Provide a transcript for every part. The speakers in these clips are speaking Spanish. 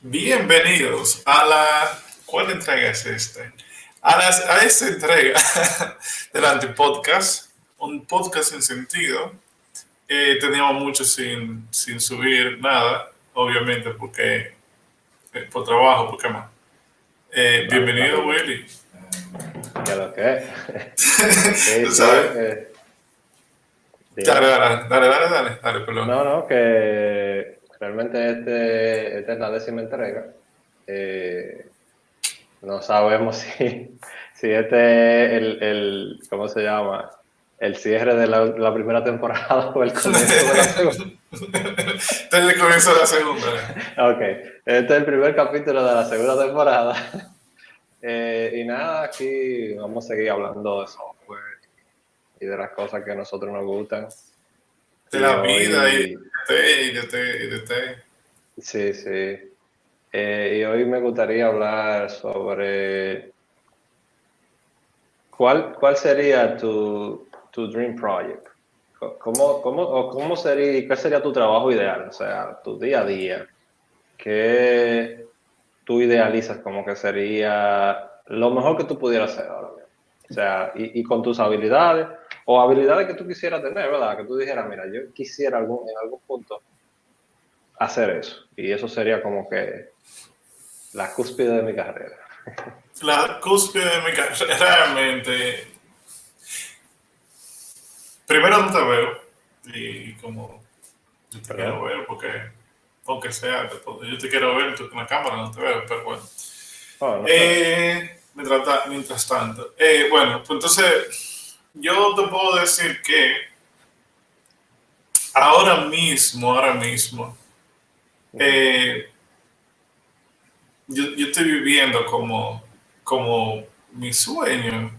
Bienvenidos a la... ¿Cuál entrega es este? A esta entrega del Antipodcast, un podcast sin sentido. Teníamos mucho sin subir nada, obviamente, porque por trabajo, ¿por qué más? Claro, Bienvenido, claro. Willy. ¿Qué lo que? Sí, Tú sí. sabes. Dale, Dime. dale, dale, dale, dale, dale, perdón. No, que realmente esta es la 10ª entrega. Eh, no sabemos si este es ¿cómo se llama? El cierre de la primera temporada o el comienzo de la segunda. Desde el comienzo de la segunda. Ok, este es el primer capítulo de la segunda temporada. Y nada, aquí vamos a seguir hablando de software y de las cosas que a nosotros nos gustan. De Y la vida hoy, y de té. sí, sí. Y hoy me gustaría hablar sobre cuál sería tu dream project. ¿Cómo sería, cuál sería tu trabajo ideal? O sea, tu día a día. ¿Qué tú idealizas como que sería lo mejor que tú pudieras hacer ahora mismo? O sea, y con tus habilidades o habilidades que tú quisieras tener, ¿verdad? Que tú dijeras, mira, yo quisiera en algún punto hacer eso. Y eso sería como que la cúspide de mi carrera. La cúspide de mi carrera, realmente, primero no te veo y como yo te quiero ¿Perdón? ver porque aunque sea, yo te quiero ver tú con la cámara, no te veo, pero bueno. Oh, no sé. Mientras tanto, bueno, pues entonces yo te puedo decir que ahora mismo, Ujú. eh, yo estoy viviendo como mi sueño.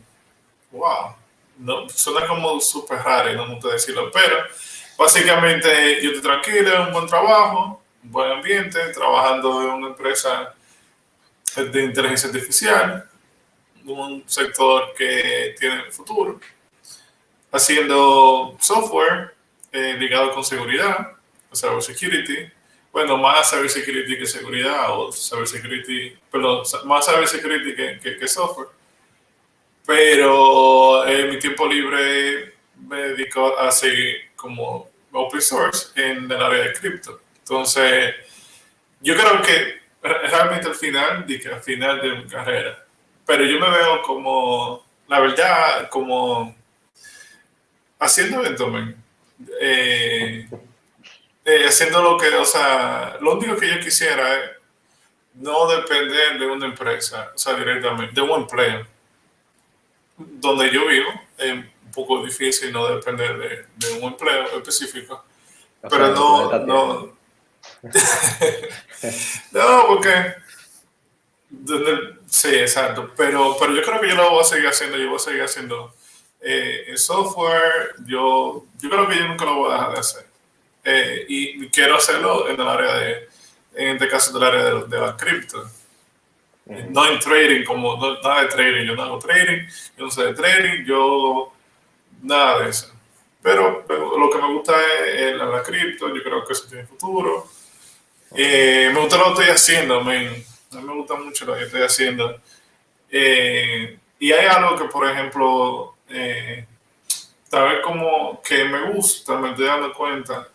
Wow, no, suena como súper raro y no me gusta decirlo, pero básicamente yo estoy tranquilo, un buen trabajo, un buen ambiente, trabajando en una empresa de inteligencia artificial, un sector que tiene futuro, haciendo software ligado con seguridad, o cybersecurity, bueno, más cybersecurity que seguridad, o cybersecurity, perdón, más cybersecurity que software. Pero en mi tiempo libre me dedico a seguir como open source en el área de cripto. Entonces, yo creo que realmente al final de mi carrera, pero yo me veo como, la verdad, como haciendo eventos, man. Eh, Haciendo lo que, o sea, lo único que yo quisiera es no depender de una empresa, o sea, directamente, de un empleo. Donde yo vivo es un poco difícil no depender de un empleo específico, O sea, pero en el planeta Tierra. no, porque, sí, exacto, pero yo creo que yo lo voy a seguir haciendo, yo voy a seguir haciendo el software, yo creo que yo nunca lo voy a dejar de hacer. Y quiero hacerlo en el área en este caso del área de la cripto. No Ujú. en trading, como nada de trading, yo no hago trading, yo no sé de trading, yo nada de eso. Pero lo que me gusta es la cripto, yo creo que eso tiene futuro. Ujú. Me gusta lo que estoy haciendo, man. A mí me gusta mucho lo que estoy haciendo. Y hay algo que, por ejemplo, tal vez como que me gusta, me estoy dando cuenta,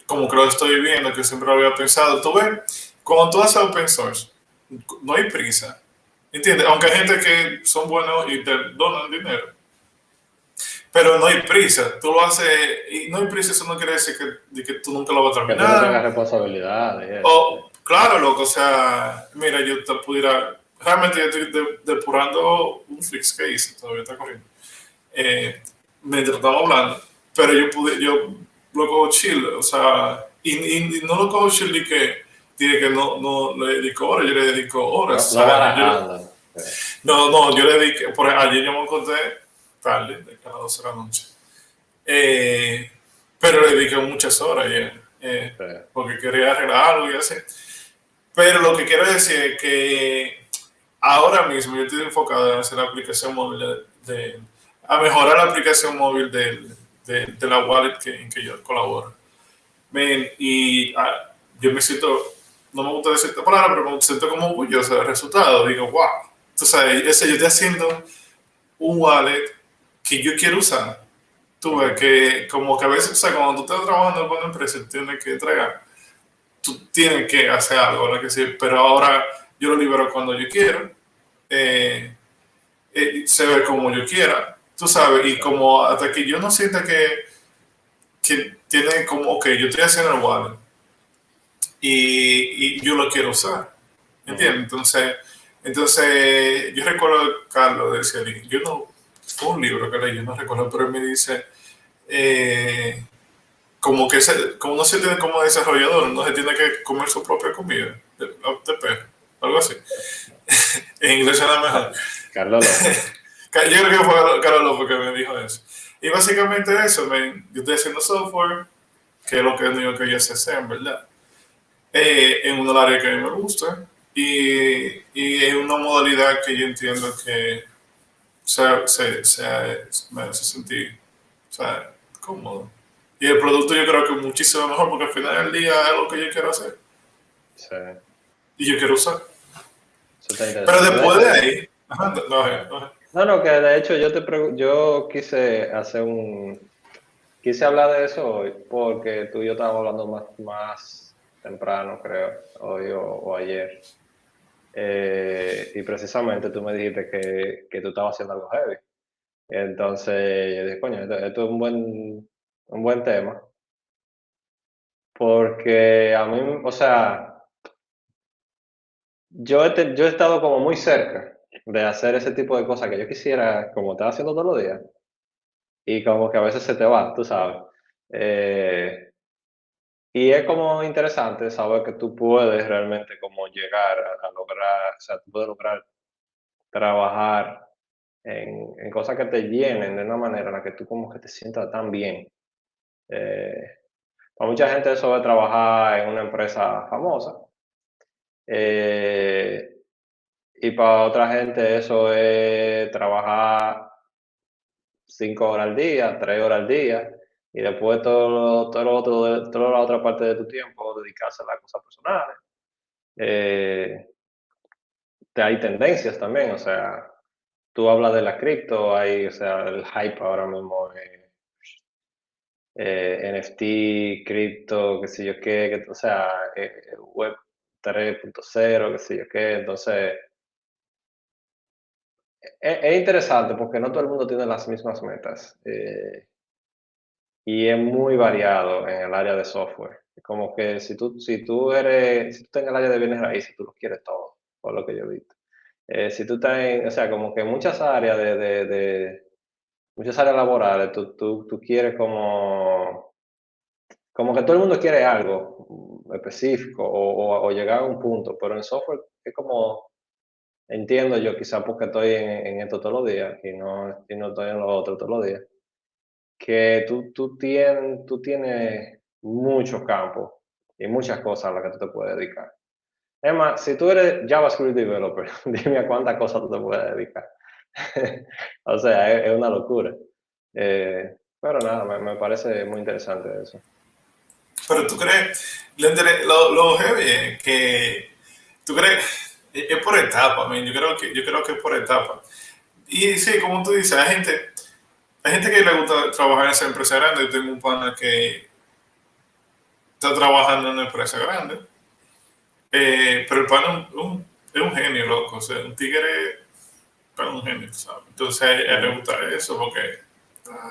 como que lo estoy viendo, que siempre lo había pensado. Tú ves, cuando tú haces open source, no hay prisa. ¿Entiendes? Aunque hay gente que son buenos y te donan dinero. Pero no hay prisa, tú lo haces y no hay prisa, eso no quiere decir que tú nunca lo vas a Que tú no tengas terminar. responsabilidades y eso, sí. O, claro, loco, o sea, mira, yo te pudiera, realmente yo estoy depurando un fix que hice, todavía está corriendo, mientras estaba hablando, pero yo lo cojo chill, o sea, y no lo cojo chill de que, tiene que no le dedico horas, yo le dedico horas, No, o no sea, barajando. Sí. no, yo le dediqué, por ayer yo me encontré tarde, de que a las 12 de la noche. Eh, pero le dediqué muchas horas ayer, Sí. porque quería arreglar algo y así. Pero lo que quiero decir es que ahora mismo yo estoy enfocado en hacer la aplicación móvil a mejorar la aplicación móvil de la wallet en que yo colaboro. Man, y yo me siento no me gusta decir esta palabra, pero me siento como orgulloso del resultado. Digo, wow, tú sabes, yo estoy haciendo un wallet que yo quiero usar. Tú ves que como que a veces, o sea, cuando tú estás trabajando con una empresa, tienes que entregar, tú tienes que hacer algo, ¿no? Que sí, pero ahora yo lo libero cuando yo quiero, eh, se ve como yo quiera, tú sabes, y como hasta que yo no sienta que tiene como, ok, yo estoy haciendo el wallet y yo lo quiero usar, ¿entiendes? Entonces, yo recuerdo, Carlos decía, yo no, fue un libro que leí, yo no recuerdo, pero él me dice, eh, como que como no se tiene como desarrollador, no se tiene que comer su propia comida de perro, algo así. En inglés suena mejor. Carlos López. Yo creo que fue Carlos López que me dijo eso. Y básicamente eso, yo estoy haciendo software, que es lo que digo que yo sé hacer, en verdad. En un área que a mí me gusta y es una modalidad que yo entiendo que me hace sentir, o sea, cómodo. Y el producto yo creo que es muchísimo mejor porque al final del día es algo que yo quiero hacer Sí, y yo quiero usar. eso está Pero interesante. De después hecho, de ahí, ajá, no. no, que de hecho yo quise hablar de eso hoy porque tú y yo estábamos hablando más temprano, creo, hoy o ayer. Y precisamente tú me dijiste que tú estabas haciendo algo heavy. Entonces yo dije, coño, esto es un buen tema. Porque a mí, o sea, yo he estado como muy cerca de hacer ese tipo de cosas que yo quisiera, como estaba haciendo todos los días. Y como que a veces se te va, tú sabes. Eh, y es como interesante saber que tú puedes realmente como llegar a lograr, o sea, tú puedes lograr trabajar en cosas que te llenen de una manera en la que tú como que te sientas tan bien. Eh, para mucha gente eso es trabajar en una empresa famosa. eh, y para otra gente eso es trabajar 5 horas al día, 3 horas al día, y después toda la otra parte de tu tiempo dedicarse a las cosas personales. Eh, Hay tendencias también, o sea, tú hablas de la cripto, hay, o sea, el hype ahora mismo, NFT, cripto, qué sé yo qué, o sea, web 3.0, qué sé yo qué, entonces es interesante porque no todo el mundo tiene las mismas metas. Y es muy variado en el área de software. Como que si tú estás en el área de bienes raíces, tú lo quieres todo, por lo que yo he visto. Si tú estás en, o sea, como que muchas áreas muchas áreas laborales, tú quieres como que todo el mundo quiere algo específico o llegar a un punto, pero en software es como, entiendo yo, quizás porque estoy en esto todos los días y no estoy en lo otro todos los días que tú tienes muchos campos y muchas cosas a las que tú te puedes dedicar. Es más, si tú eres JavaScript developer, dime a cuántas cosas tú te puedes dedicar. O sea, es una locura. Pero nada, me parece muy interesante eso. Pero tú crees, lo heavy es que tú crees, es por etapa, man. Yo creo que es por etapa. Y sí, como tú dices, hay gente que le gusta trabajar en esa empresa grande. Yo tengo un pana que está trabajando en una empresa grande, pero el pana es un genio, loco. O sea, un tigre, pero un genio, ¿sabes? Entonces a él le Ujú. gusta eso porque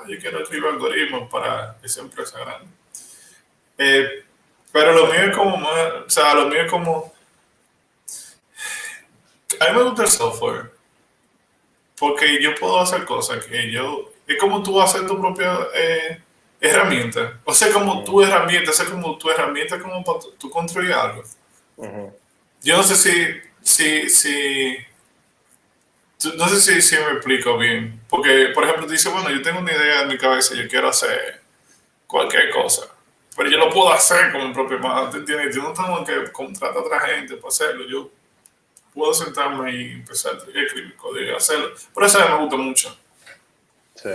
yo quiero escribir algoritmos para esa empresa grande. Eh, pero lo mío es como más, o sea, lo mío es como, a mí me gusta el software porque yo puedo hacer cosas que es como tú hacer tu propia herramienta. O sea, como tu Ujú. herramienta, o sea, como tu herramienta como para tú construir algo. Ujú. Yo no sé no sé si me explico bien. Porque, por ejemplo, tú dices, bueno, yo tengo una idea en mi cabeza, yo quiero hacer cualquier cosa. Pero yo Sí, lo puedo hacer con mi propia mano, ¿te entiendes? Yo no tengo que contratar a otra gente para hacerlo. Yo puedo sentarme y empezar a escribir código y hacerlo. Por eso me gusta mucho. sí.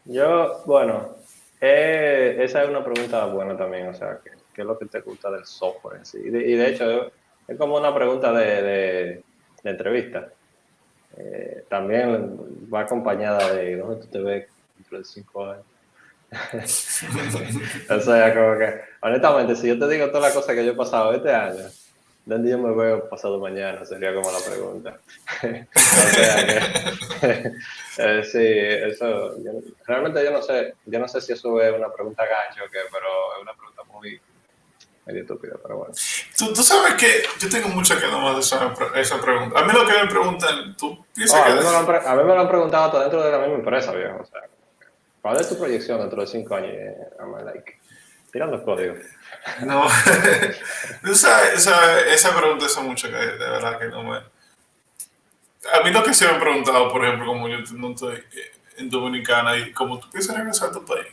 Yo, bueno. Esa es una pregunta buena también, o sea, ¿qué es lo que te gusta del software en sí? Y de hecho, es como una pregunta de entrevista. También va acompañada de dónde tú te ves dentro de 5 años. O sea, como que, honestamente, si yo te digo todas las cosas que yo he pasado este año, ¿dónde yo me veo pasado mañana? Sería como la pregunta. O sea que, sí, eso, realmente yo no sé si eso es una pregunta gancho o qué, pero es una pregunta muy medio estúpida, pero bueno. Tú sabes que yo tengo mucho que no más de esa pregunta. A mí lo que me preguntan, ¿tú Oh, piensas que...? a mí me lo han preguntado hasta dentro de la misma empresa, viejo. O sea, ¿cuál es tu proyección dentro de 5 años? I'm like, tirando el código. No, esa pregunta es mucho que de verdad que no me... A mí lo que se me han preguntado, por ejemplo, como yo no estoy en Dominicana y como tú piensas regresar a tu país.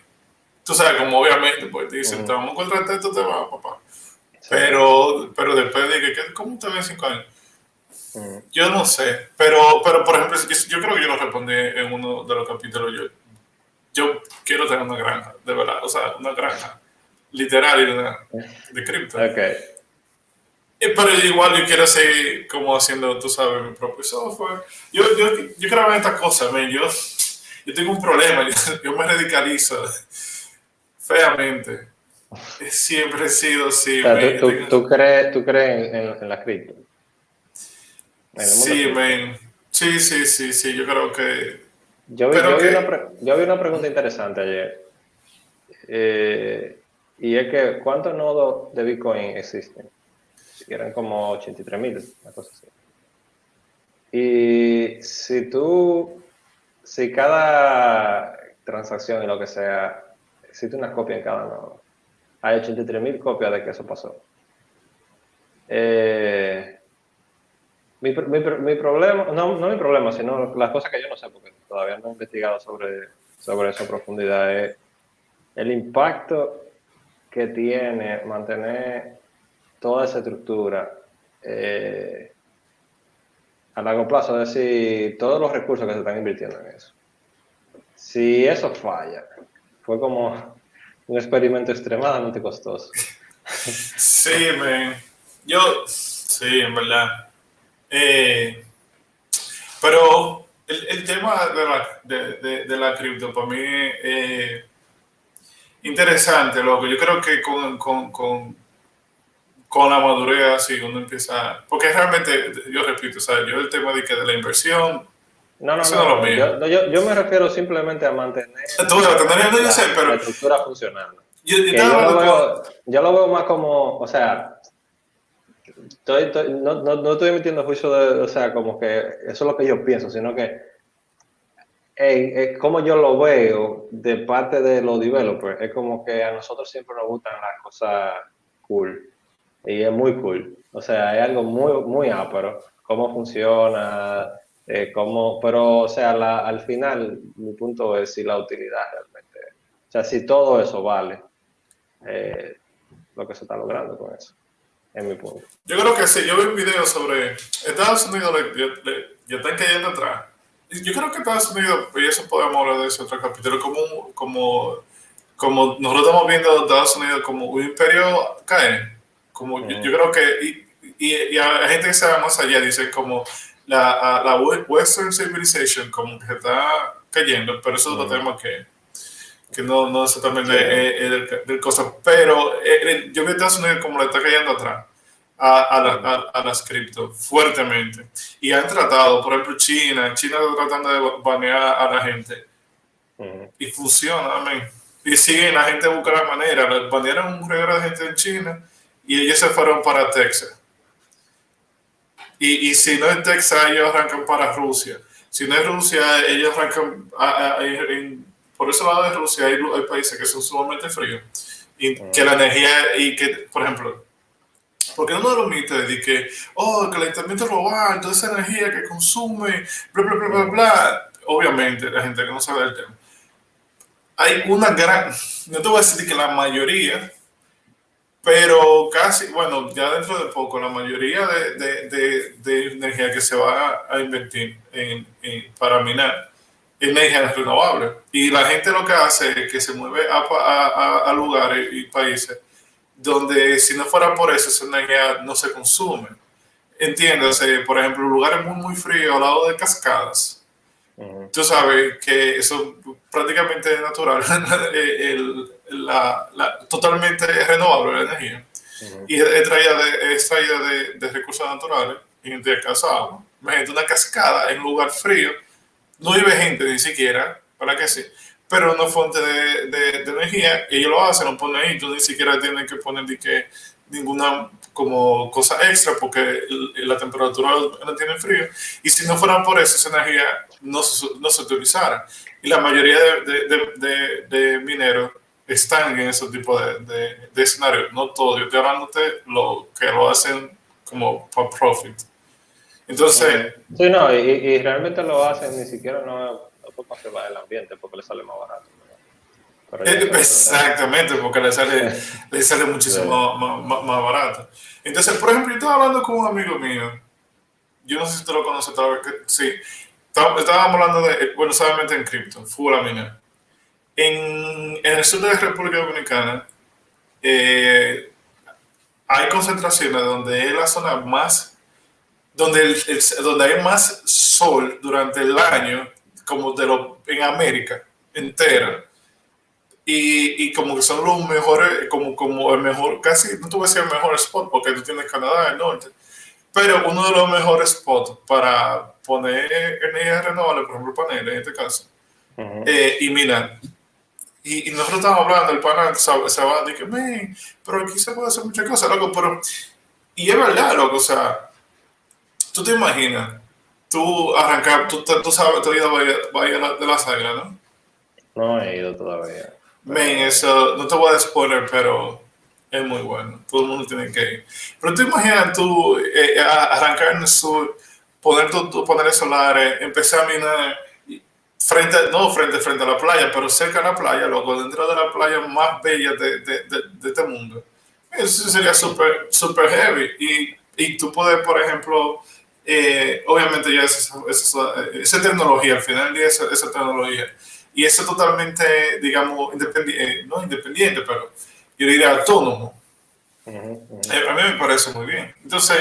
Tú sabes, como obviamente, pues te dicen, te vamos a contratar, tú te vas, papá. Sí. Pero después de que, ¿cómo te ves en 5 años? Mm. Yo no sé, pero por ejemplo, yo creo que yo lo respondí en uno de los capítulos. Yo quiero tener una granja, de verdad, o sea, una granja literal de cripto. Ok. Pero igual yo quiero seguir como haciendo, tú sabes, mi propio software. Yo quiero ver estas cosas, man. Yo tengo un problema, yo me radicalizo feamente. Siempre he sido O así, sea, man. tú crees en la cripto, en el mundo Sí, cripto. man. Sí, sí, sí, sí, yo creo que... Yo vi, Pero yo vi que... yo vi una pregunta interesante ayer. Y es que, ¿cuántos nodos de Bitcoin existen? Si eran como 83.000, una cosa así. Y si cada transacción y lo que sea, existe una copia en cada nodo, hay 83.000 copias de que eso pasó. Eh, mi problema, no mi problema, sino las cosas que yo no sé, porque todavía no he investigado sobre eso a profundidad, es el impacto que tiene mantener toda esa estructura a largo plazo, es decir, todos los recursos que se están invirtiendo en eso. Si eso falla, fue como un experimento extremadamente costoso. Sí, man. Sí, en verdad. Eh, pero el tema de la cripto para mí es interesante, loco. Yo creo que con la madurez así uno empieza... Porque realmente, yo repito, ¿sabes? Yo el tema de la inversión, No, no, eso no es lo no. mío. Yo me refiero simplemente a mantener Tú la tendría, no, yo sé, la pero estructura funcionando. yo Que estaba hablando con... yo lo veo más como, o sea, no estoy emitiendo juicio de, o sea, como que eso es lo que yo pienso, sino que es como yo lo veo de parte de los developers. Es como que a nosotros siempre nos gustan las cosas cool. Y es muy cool. O sea, es algo muy, muy ápero. Cómo funciona, pero, o sea, al final, mi punto es si la utilidad realmente. O sea, si todo eso vale eh, lo que se está logrando con eso. Es mi punto. Yo creo que sí, yo vi un video sobre Estados Unidos, ya están cayendo atrás. Y yo creo que Estados Unidos, y eso podemos hablar de eso en otro capítulo, como nosotros estamos viendo a Estados Unidos como un imperio caer. Como yo creo que, y hay gente que se va más allá, dice como la Western Civilization como que se está cayendo, pero eso es otro tema que no exactamente Sí. es del cosa, pero yo veo a Estados Unidos como le está cayendo atrás a las cripto fuertemente. Y han tratado, por ejemplo, China está tratando de banear a la gente y funciona, amén. Y siguen, la gente busca la manera, banearon un regalo de gente en China y ellos se fueron para Texas. Y si no es Texas, ellos arrancan para Rusia. Si no es Rusia, ellos arrancan por ese lado de Rusia hay países que son sumamente fríos y que la energía y que, por ejemplo, porque uno de los mitos de que, oh, el calentamiento global, toda esa energía que consume, bla, bla, bla, bla, bla. Obviamente, la gente que no sabe del tema. Hay una gran, no te voy a decir que la mayoría, pero casi, bueno, ya dentro de poco, la mayoría de energía que se va a invertir para minar energía renovable. Y la gente lo que hace es que se mueve a lugares y países donde si no fuera por eso, esa energía no se consume. Entiéndase, por ejemplo, lugares muy fríos al lado de cascadas. Tú sabes que eso prácticamente es natural, totalmente renovable la energía. Y es traída de recursos naturales, y en este caso agua. Imagínate una cascada en un lugar frío, no vive gente ni siquiera, para que sí, pero una fuente de energía, ellos lo hacen, lo ponen ahí, tú ni siquiera tienes que poner ni que ninguna como cosa extra porque la temperatura no tiene frío, y si no fuera por eso, esa energía no se utilizara. Y la mayoría de mineros están en ese tipo de escenarios, no todos, yo estoy hablando de lo que lo hacen como para profit. Entonces... Sí, no, y realmente lo hacen, ni siquiera no por conservar el ambiente, porque le sale más barato. Exactamente, porque le sale muchísimo más barato. Entonces, por ejemplo, yo estaba hablando con un amigo mío, yo no sé si tú lo conoces, sí, estábamos hablando de, bueno, solamente en cripto, full a minar. En el sur de la República Dominicana hay concentraciones donde es la zona más, donde hay más sol durante el año, como en América entera. Y como que son los mejores, como el mejor, casi no te voy a decir el mejor spot, porque tú tienes Canadá, el norte, pero uno de los mejores spots para poner energía renovable, por ejemplo, paneles en este caso, y mira, y nosotros estamos hablando, el panel se va a decir, pero aquí se puede hacer muchas cosas, loco, pero, y es verdad, loco, o sea, tú te imaginas, tú arrancar, tú sabes, tú has ido a Bahía de las Águilas, ¿no? No he ido todavía. Eso, no te voy a spoiler, pero es muy bueno. Todo el mundo tiene que ir. Pero tú imaginas tú arrancar en el sur, poner tus paneles solares, empezar a minar frente a la playa, pero cerca de la playa, loco, dentro de la playa más bella de este mundo. Eso sería súper heavy. Y tú puedes, por ejemplo, obviamente ya esa tecnología, al final del día esa tecnología. Y eso totalmente, digamos, no independiente, pero yo diría autónomo. A mí me parece muy bien. Entonces,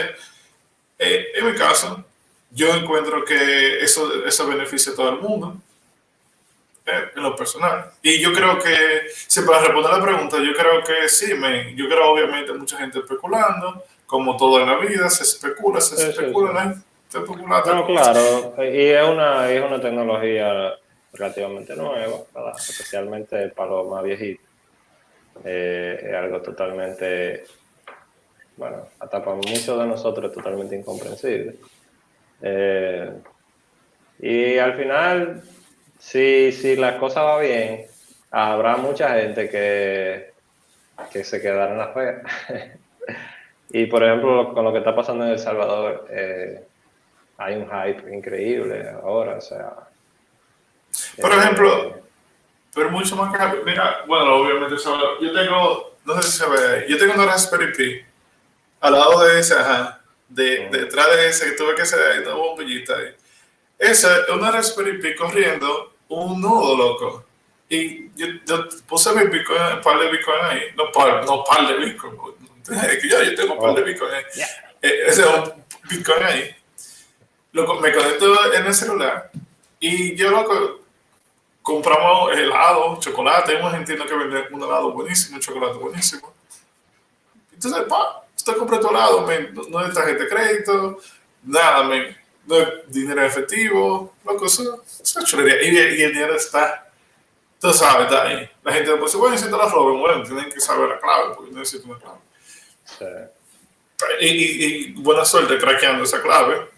en mi caso, yo encuentro que eso beneficia a todo el mundo, en lo personal. Y yo creo que, si para responder la pregunta, yo creo que sí, yo creo obviamente mucha gente especulando, como todo en la vida, se especula, Sí. ¿no? Se especula. No, claro, y es una tecnología relativamente nueva, ¿verdad? Especialmente para los más viejitos. Es algo totalmente, bueno, hasta para muchos de nosotros es totalmente incomprensible. Y al final, si la cosa va bien, habrá mucha gente que se quedará en la fe. Y por ejemplo, con lo que está pasando en El Salvador, hay un hype increíble ahora, o sea... Por ejemplo, pero mucho más caro. Mira, bueno, obviamente, yo tengo, no sé si se ve ahí, yo tengo una Raspberry Pi al lado de ese, detrás de ese, que tuve que hacer una bombillita ahí. Esa es una Raspberry Pi corriendo un nodo, loco. Y yo puse mi Bitcoin, un par de Bitcoin ahí, no par de Bitcoin. Yo tengo un par de Bitcoin ahí. Ese es un Bitcoin ahí. Loco, me conecto en el celular y yo, loco, compramos helado, chocolate. Hay un argentino que vende un helado buenísimo, un chocolate buenísimo. Entonces, usted compra tu helado, no es tarjeta de crédito, nada, no es dinero en efectivo, loco, eso es chulería. Y el dinero está, tú sabes, está ahí. La gente dice, bueno, necesito la roben, bueno, tienen que saber la clave, porque no necesito una clave. Sí. Y buena suerte craqueando esa clave,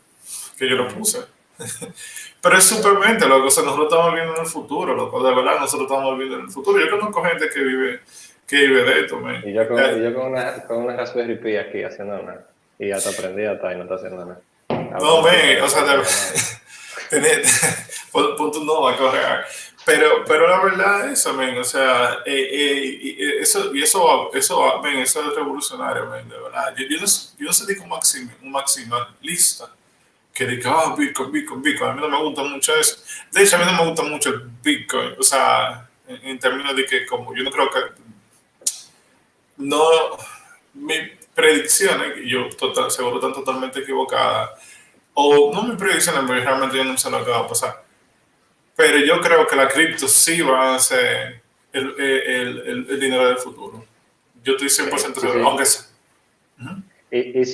que yo lo puse. Pero es supermente, loco, o sea, nosotros estamos viviendo en el futuro, loco, de verdad, nosotros estamos viviendo en el futuro. Yo conozco gente que vive de esto, man. Y yo con una Raspberry Pi aquí haciendo nada. Y ya te aprendí hasta y no está haciendo nada. No, man, o sea, punto no va a correr. Pero la verdad es eso, man, o sea, eso, man, eso es revolucionario, man, de verdad. Yo no soy un maximalista, que diga, Bitcoin, Bitcoin, Bitcoin. A mí no me gusta mucho eso. De hecho, a mí no me gusta mucho el Bitcoin. O sea, en términos de que como yo no creo que no, mis predicciones, que yo seguro están totalmente equivocadas, o no mis predicciones, porque realmente yo no sé lo que va a pasar, pero yo creo que la cripto sí va a ser el dinero del futuro. Yo estoy cien por Sí, ciento sí, seguro, sí. aunque sea. Ujú. Y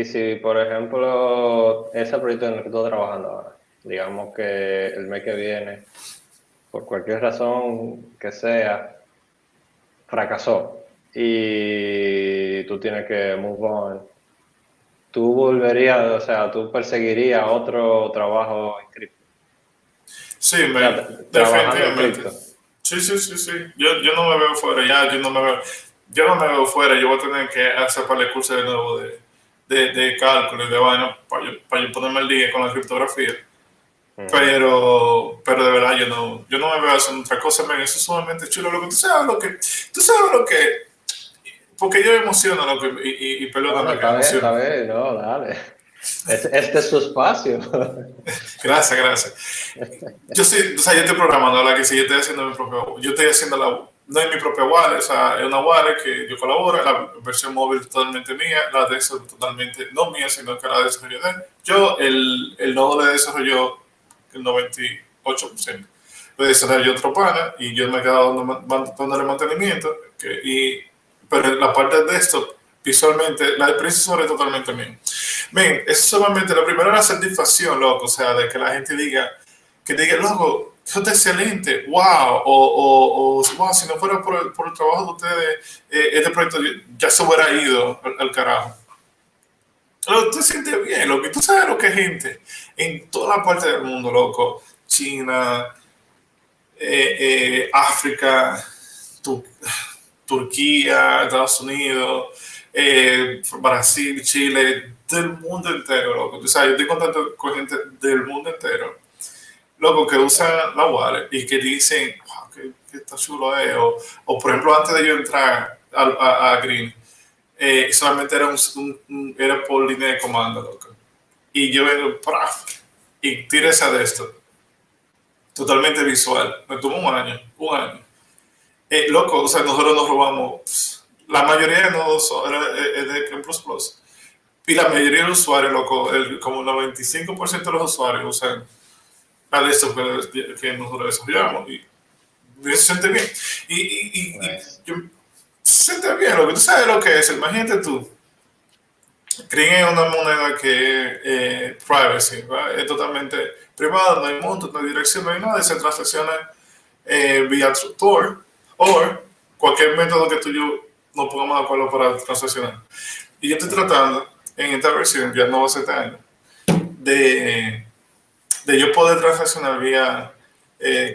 si, por ejemplo, ese proyecto en el que estoy trabajando ahora, digamos que el mes que viene, por cualquier razón que sea, fracasó y tú tienes que move on, tú volverías, o sea, tú perseguirías otro trabajo en cripto, Sí, o sea, trabajando en definitivamente. cripto. Sí, sí, sí, sí. Yo no me veo fuera ya, yo no me veo fuera, yo voy a tener que hacer para el curso de nuevo de cálculo y de vaina para yo ponerme al día con la criptografía. Ujú. Pero de verdad yo no me veo haciendo otra cosa, man, eso es sumamente chulo. Lo que tú sabes lo que, porque yo me emociono, lo que, y No, no, perdóname que me está emociono. bien, no, dale. Este es su espacio. Gracias, gracias. Yo sí, o sea, yo estoy programando la que sí, yo estoy haciendo mi propio, yo estoy haciendo no es mi propia wallet, o sea, es una wallet que yo colaboro, la versión móvil totalmente mía, la de eso totalmente no mía, sino que la desarrollo de él. Yo, el nodo le desarrolló el 98%. Lo desarrolló otro pana y yo me he quedado dándole mantenimiento, pero en la parte de esto, visualmente, la experiencia sobre es totalmente mía. Ven, eso solamente, lo primero es la satisfacción, loco, o sea, de que la gente diga, que te diga, loco, eso está excelente, wow, wow, si no fuera por el trabajo de ustedes, este proyecto ya se hubiera ido al carajo. Pero tú te sientes bien, loco, y tú sabes lo que es gente en toda la parte del mundo, loco, China, África, tu, Turquía, Estados Unidos, Brasil, Chile, del mundo entero, loco. O sea, yo estoy contando con gente del mundo entero, loco, que usan la wallet y que dicen, wow, qué está chulo es. Por ejemplo, antes de yo entrar a Green, solamente era, era por línea de comando, loco. Y yo vengo, ¡praf! Y tira esa de esto, totalmente visual. Me tomó un año, un año. Loco, o sea, nosotros nos robamos, la mayoría de nodos es de Chrome++. Y la mayoría de los usuarios, loco, como el 95% de los usuarios usan la de esto que nosotros desarrollamos. Y se siente bien. Y Nice. se siente bien, lo que tú sabes lo que es. Imagínate tú, creen una moneda que es privacy, ¿verdad? Es totalmente privada, no hay monto, no hay dirección, no hay nada, se transacciona vía Tor o cualquier método que tú y yo nos pongamos de acuerdo para transaccionar. Y yo estoy Ujú. tratando en esta versión, ya no va a ser este año, de, de yo poder transaccionar vía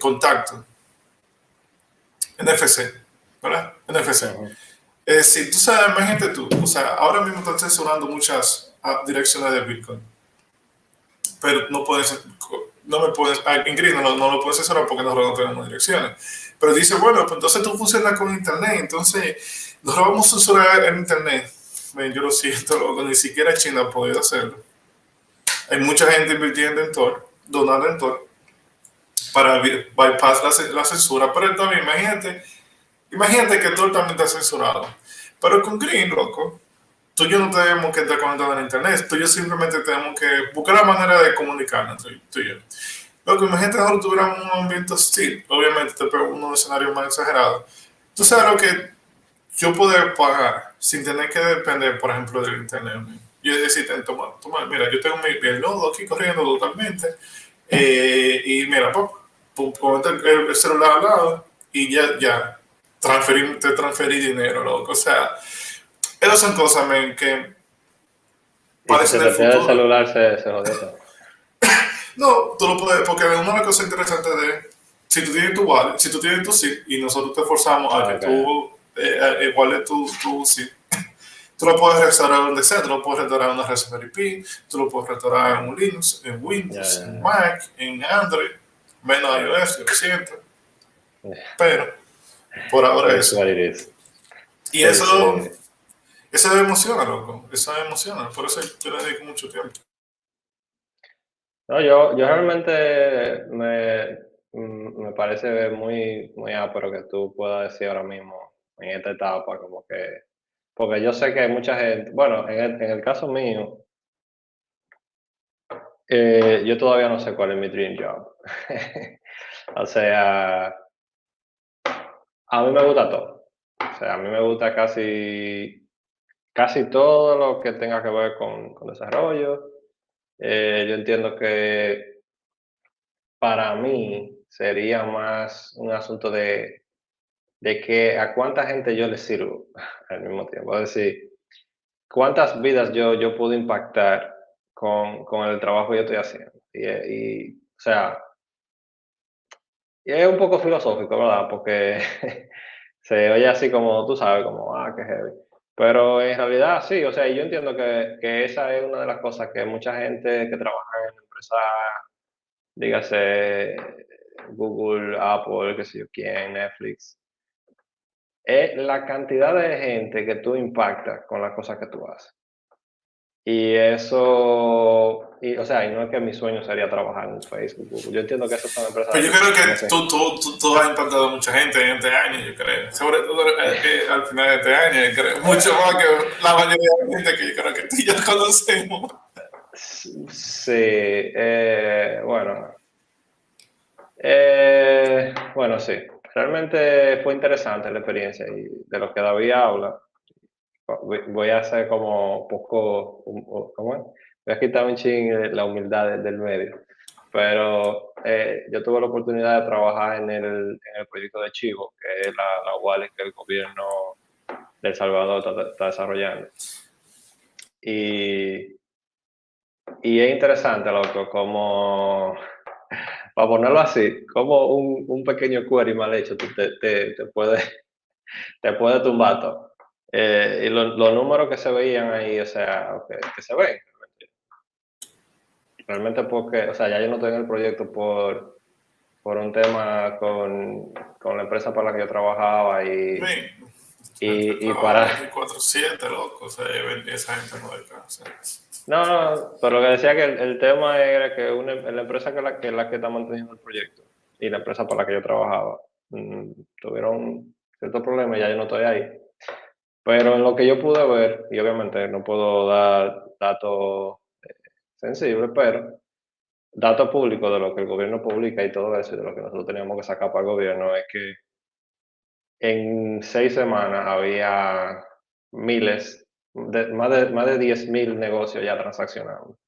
contacto, NFC, ¿verdad? NFC. Ujú. Si tú sabes, imagínate tú, o sea, ahora mismo están censurando muchas direcciones de Bitcoin, pero no puedes, no me puedes, en Green no lo puedes censurar porque nosotros no tenemos direcciones. Pero dice, bueno, pues entonces tú funcionas con Internet, entonces nosotros vamos a censurar el Internet. Yo lo siento, loco, ni siquiera China ha podido hacerlo. Hay mucha gente invirtiendo en Tor, donando en Tor, para bypass la censura, pero también imagínate que Tor también está censurado. Pero con Green, loco, tú y yo no tenemos que estar conectados a internet, tú y yo simplemente tenemos que buscar la manera de comunicarnos, tú y yo. Loco, imagínate que nosotros tuviéramos un ambiente hostil, obviamente te pego unos escenarios más exagerados. Tú sabes lo que yo poder pagar sin tener que depender, por ejemplo, del internet. Yo decir, toma, mira, yo tengo mi nodo aquí corriendo totalmente, y mira, ponte el celular al lado y ya, te transferí dinero, loco. O sea, esas son cosas, men, que Y si se parecen el te pierde el futuro. celular, se jodió todo. No, tú lo puedes, porque una de las cosas interesantes de, si tú tienes tu wallet, si tú tienes tu SIP y nosotros te forzamos a que Ah, ok. tú iguales tu SIP, tú lo puedes restaurar donde sea, tú lo puedes restaurar en una Raspberry Pi, tú lo puedes restaurar en un Linux, en Ya, Windows, en ya, Mac, en Android, menos ya. iOS, yo lo siento, Ya. pero por It ahora is eso. what it is. Y Sí, sí. eso me emociona, loco, eso me emociona, por eso yo le dedico mucho tiempo. No, yo realmente me parece muy ápero que tú puedas decir ahora mismo en esta etapa, como que, porque yo sé que hay mucha gente, bueno, en el caso mío, yo todavía no sé cuál es mi dream job. O sea, a mí me gusta todo. O sea, a mí me gusta casi todo lo que tenga que ver con desarrollo. Yo entiendo que para mí sería más un asunto de que a cuánta gente yo le sirvo al mismo tiempo. Es decir, cuántas vidas yo puedo impactar con el trabajo que yo estoy haciendo. O sea, y es un poco filosófico, ¿verdad? Porque se oye así como, tú sabes, como, qué heavy. Pero en realidad sí, o sea, yo entiendo que esa es una de las cosas que mucha gente que trabaja en empresas, dígase Google, Apple, qué sé yo quién, Netflix, es la cantidad de gente que tú impactas con las cosas que tú haces. Y eso, o sea, y no es que mi sueño sería trabajar en Facebook, Google. Yo entiendo que esas son empresas Pero yo creo en que ese. tú has impactado a mucha gente en este año, yo creo. Sobre todo al final de este año, yo creo. Mucho más que la mayoría de la gente que yo creo que tú y yo conocemos. Sí, bueno, sí. Realmente fue interesante la experiencia y de lo que David habla, voy a hacer como poco, ¿cómo es? Voy a quitar un ching la humildad del medio. Pero yo tuve la oportunidad de trabajar en el proyecto de Chivo, que es la wallet que el gobierno de El Salvador está desarrollando. Y, y es interesante, loco, como, para ponerlo así, como un pequeño query mal hecho te puede tumbar todo. Y los números que se veían ahí, o sea, que se ven, realmente porque, o sea, ya yo no estoy en el proyecto por un tema con la empresa para la que yo trabajaba Ven, la gente y trabaja para. 24/7, loco. O sea, esa gente no descansa. No, no, pero lo que decía que el tema era que la empresa que está manteniendo el proyecto y la empresa para la que yo trabajaba tuvieron ciertos problemas y ya yo no estoy ahí. Pero en lo que yo pude ver, y obviamente no puedo dar datos sensibles, pero datos públicos de lo que el gobierno publica y todo eso, y de lo que nosotros teníamos que sacar para el gobierno, es que en 6 semanas había más de 10.000 negocios ya transaccionando.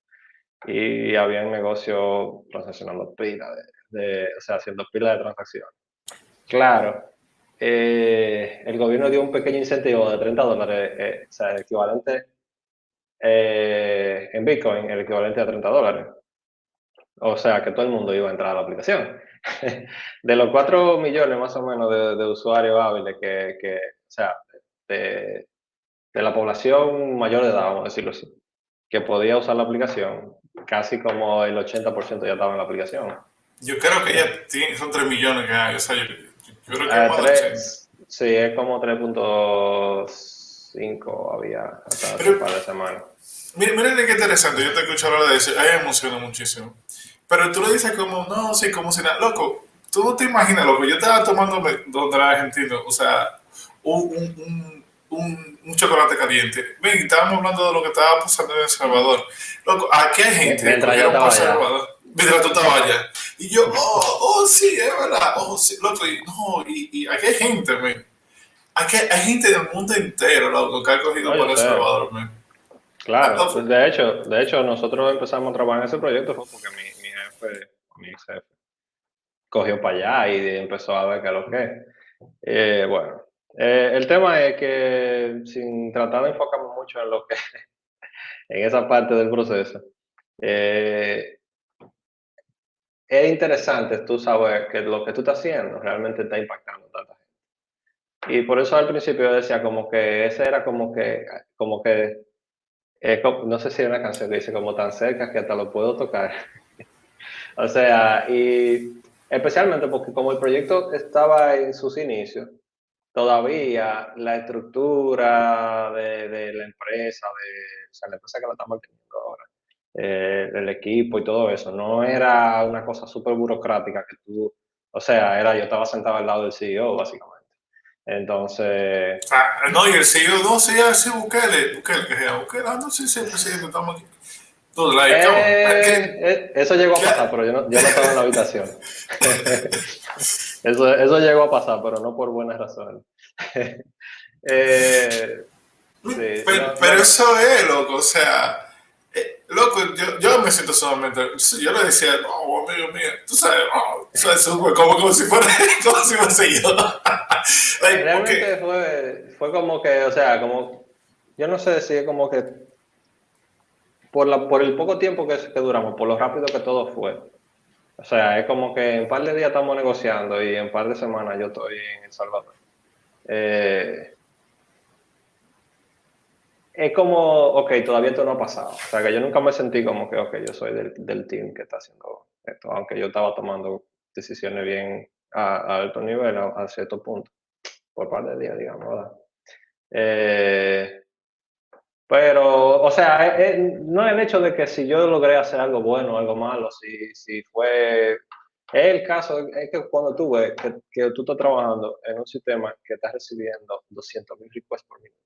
Y había un negocio transaccionando pila o sea, haciendo pila de transacciones. Claro, el gobierno dio un pequeño incentivo de $30, o sea, el equivalente en Bitcoin, el equivalente a $30. O sea, que todo el mundo iba a entrar a la aplicación. De los 4 millones más o menos de usuarios hábiles o sea, de, de la población mayor de edad, vamos a decirlo así, que podía usar la aplicación, casi como el 80% ya estaba en la aplicación. Yo creo que son 3 millones que hay. O sea, yo creo que hay más de 80. Sí, es como 3.5 había hasta hace Pero un par de semanas. miren qué interesante. Yo te escucho hablar de eso. A mí me emociona muchísimo. Pero tú le dices como, no, sí, como si nada. Loco, tú no te imaginas, loco. Yo estaba tomando donde era argentino. O sea, un chocolate caliente. Ven, estábamos hablando de lo que estaba pasando en El Salvador. Loco, aquí hay gente que Mientras yo cogieron por estaba El allá. Salvador mientras tú estabas allá. Y yo, sí, es verdad. Oh, sí, loco. Y, no, y aquí hay gente, men. Aquí hay gente del mundo entero, loco, que ha cogido No, yo por El sé. Salvador, men. Claro, de hecho, nosotros empezamos a trabajar en ese proyecto fue porque mi jefe, mi ex jefe, cogió para allá y empezó a ver qué es lo que es. Bueno, el tema es que sin tratar de enfocarme mucho en lo que, en esa parte del proceso, eh, es interesante tú saber que lo que tú estás haciendo realmente está impactando a tanta gente. Y por eso al principio yo decía como que ese era como que, no sé si hay una canción que dice como tan cerca que hasta lo puedo tocar. O sea, y especialmente porque como el proyecto estaba en sus inicios, todavía la estructura de la empresa, o sea, la empresa que la está manteniendo ahora, el equipo y todo eso. No era una cosa súper burocrática que tú, o sea, yo estaba sentado al lado del CEO, básicamente. Entonces, No, y el CEO, no, sí, sí, Bukele, no, sí, sí, presidente, estamos aquí. No, like, come on. eso llegó a pasar, pero yo no estaba en la habitación. Eso llegó a pasar, pero no por buenas razones. Eh, sí, Pero eso es, loco, o sea, loco, yo me siento sumamente, yo le decía, no, amigo mío, tú sabes, como si fuera, como si fuese yo. Like, realmente porque, fue como que, o sea, como, yo no sé si es como que por el poco tiempo que duramos, por lo rápido que todo fue. O sea, es como que en un par de días estamos negociando y en un par de semanas yo estoy en El Salvador. Eh, es como, ok, todavía esto no ha pasado. O sea, que yo nunca me sentí como que, ok, yo soy del team que está haciendo esto, aunque yo estaba tomando decisiones bien a alto nivel, a cierto punto, por par de días, digamos, ¿verdad? Eh, pero, o sea, no es el hecho de que si yo logré hacer algo bueno o algo malo, si fue... Es el caso, es que cuando tú ves que tú estás trabajando en un sistema que estás recibiendo 200,000 requests por minuto,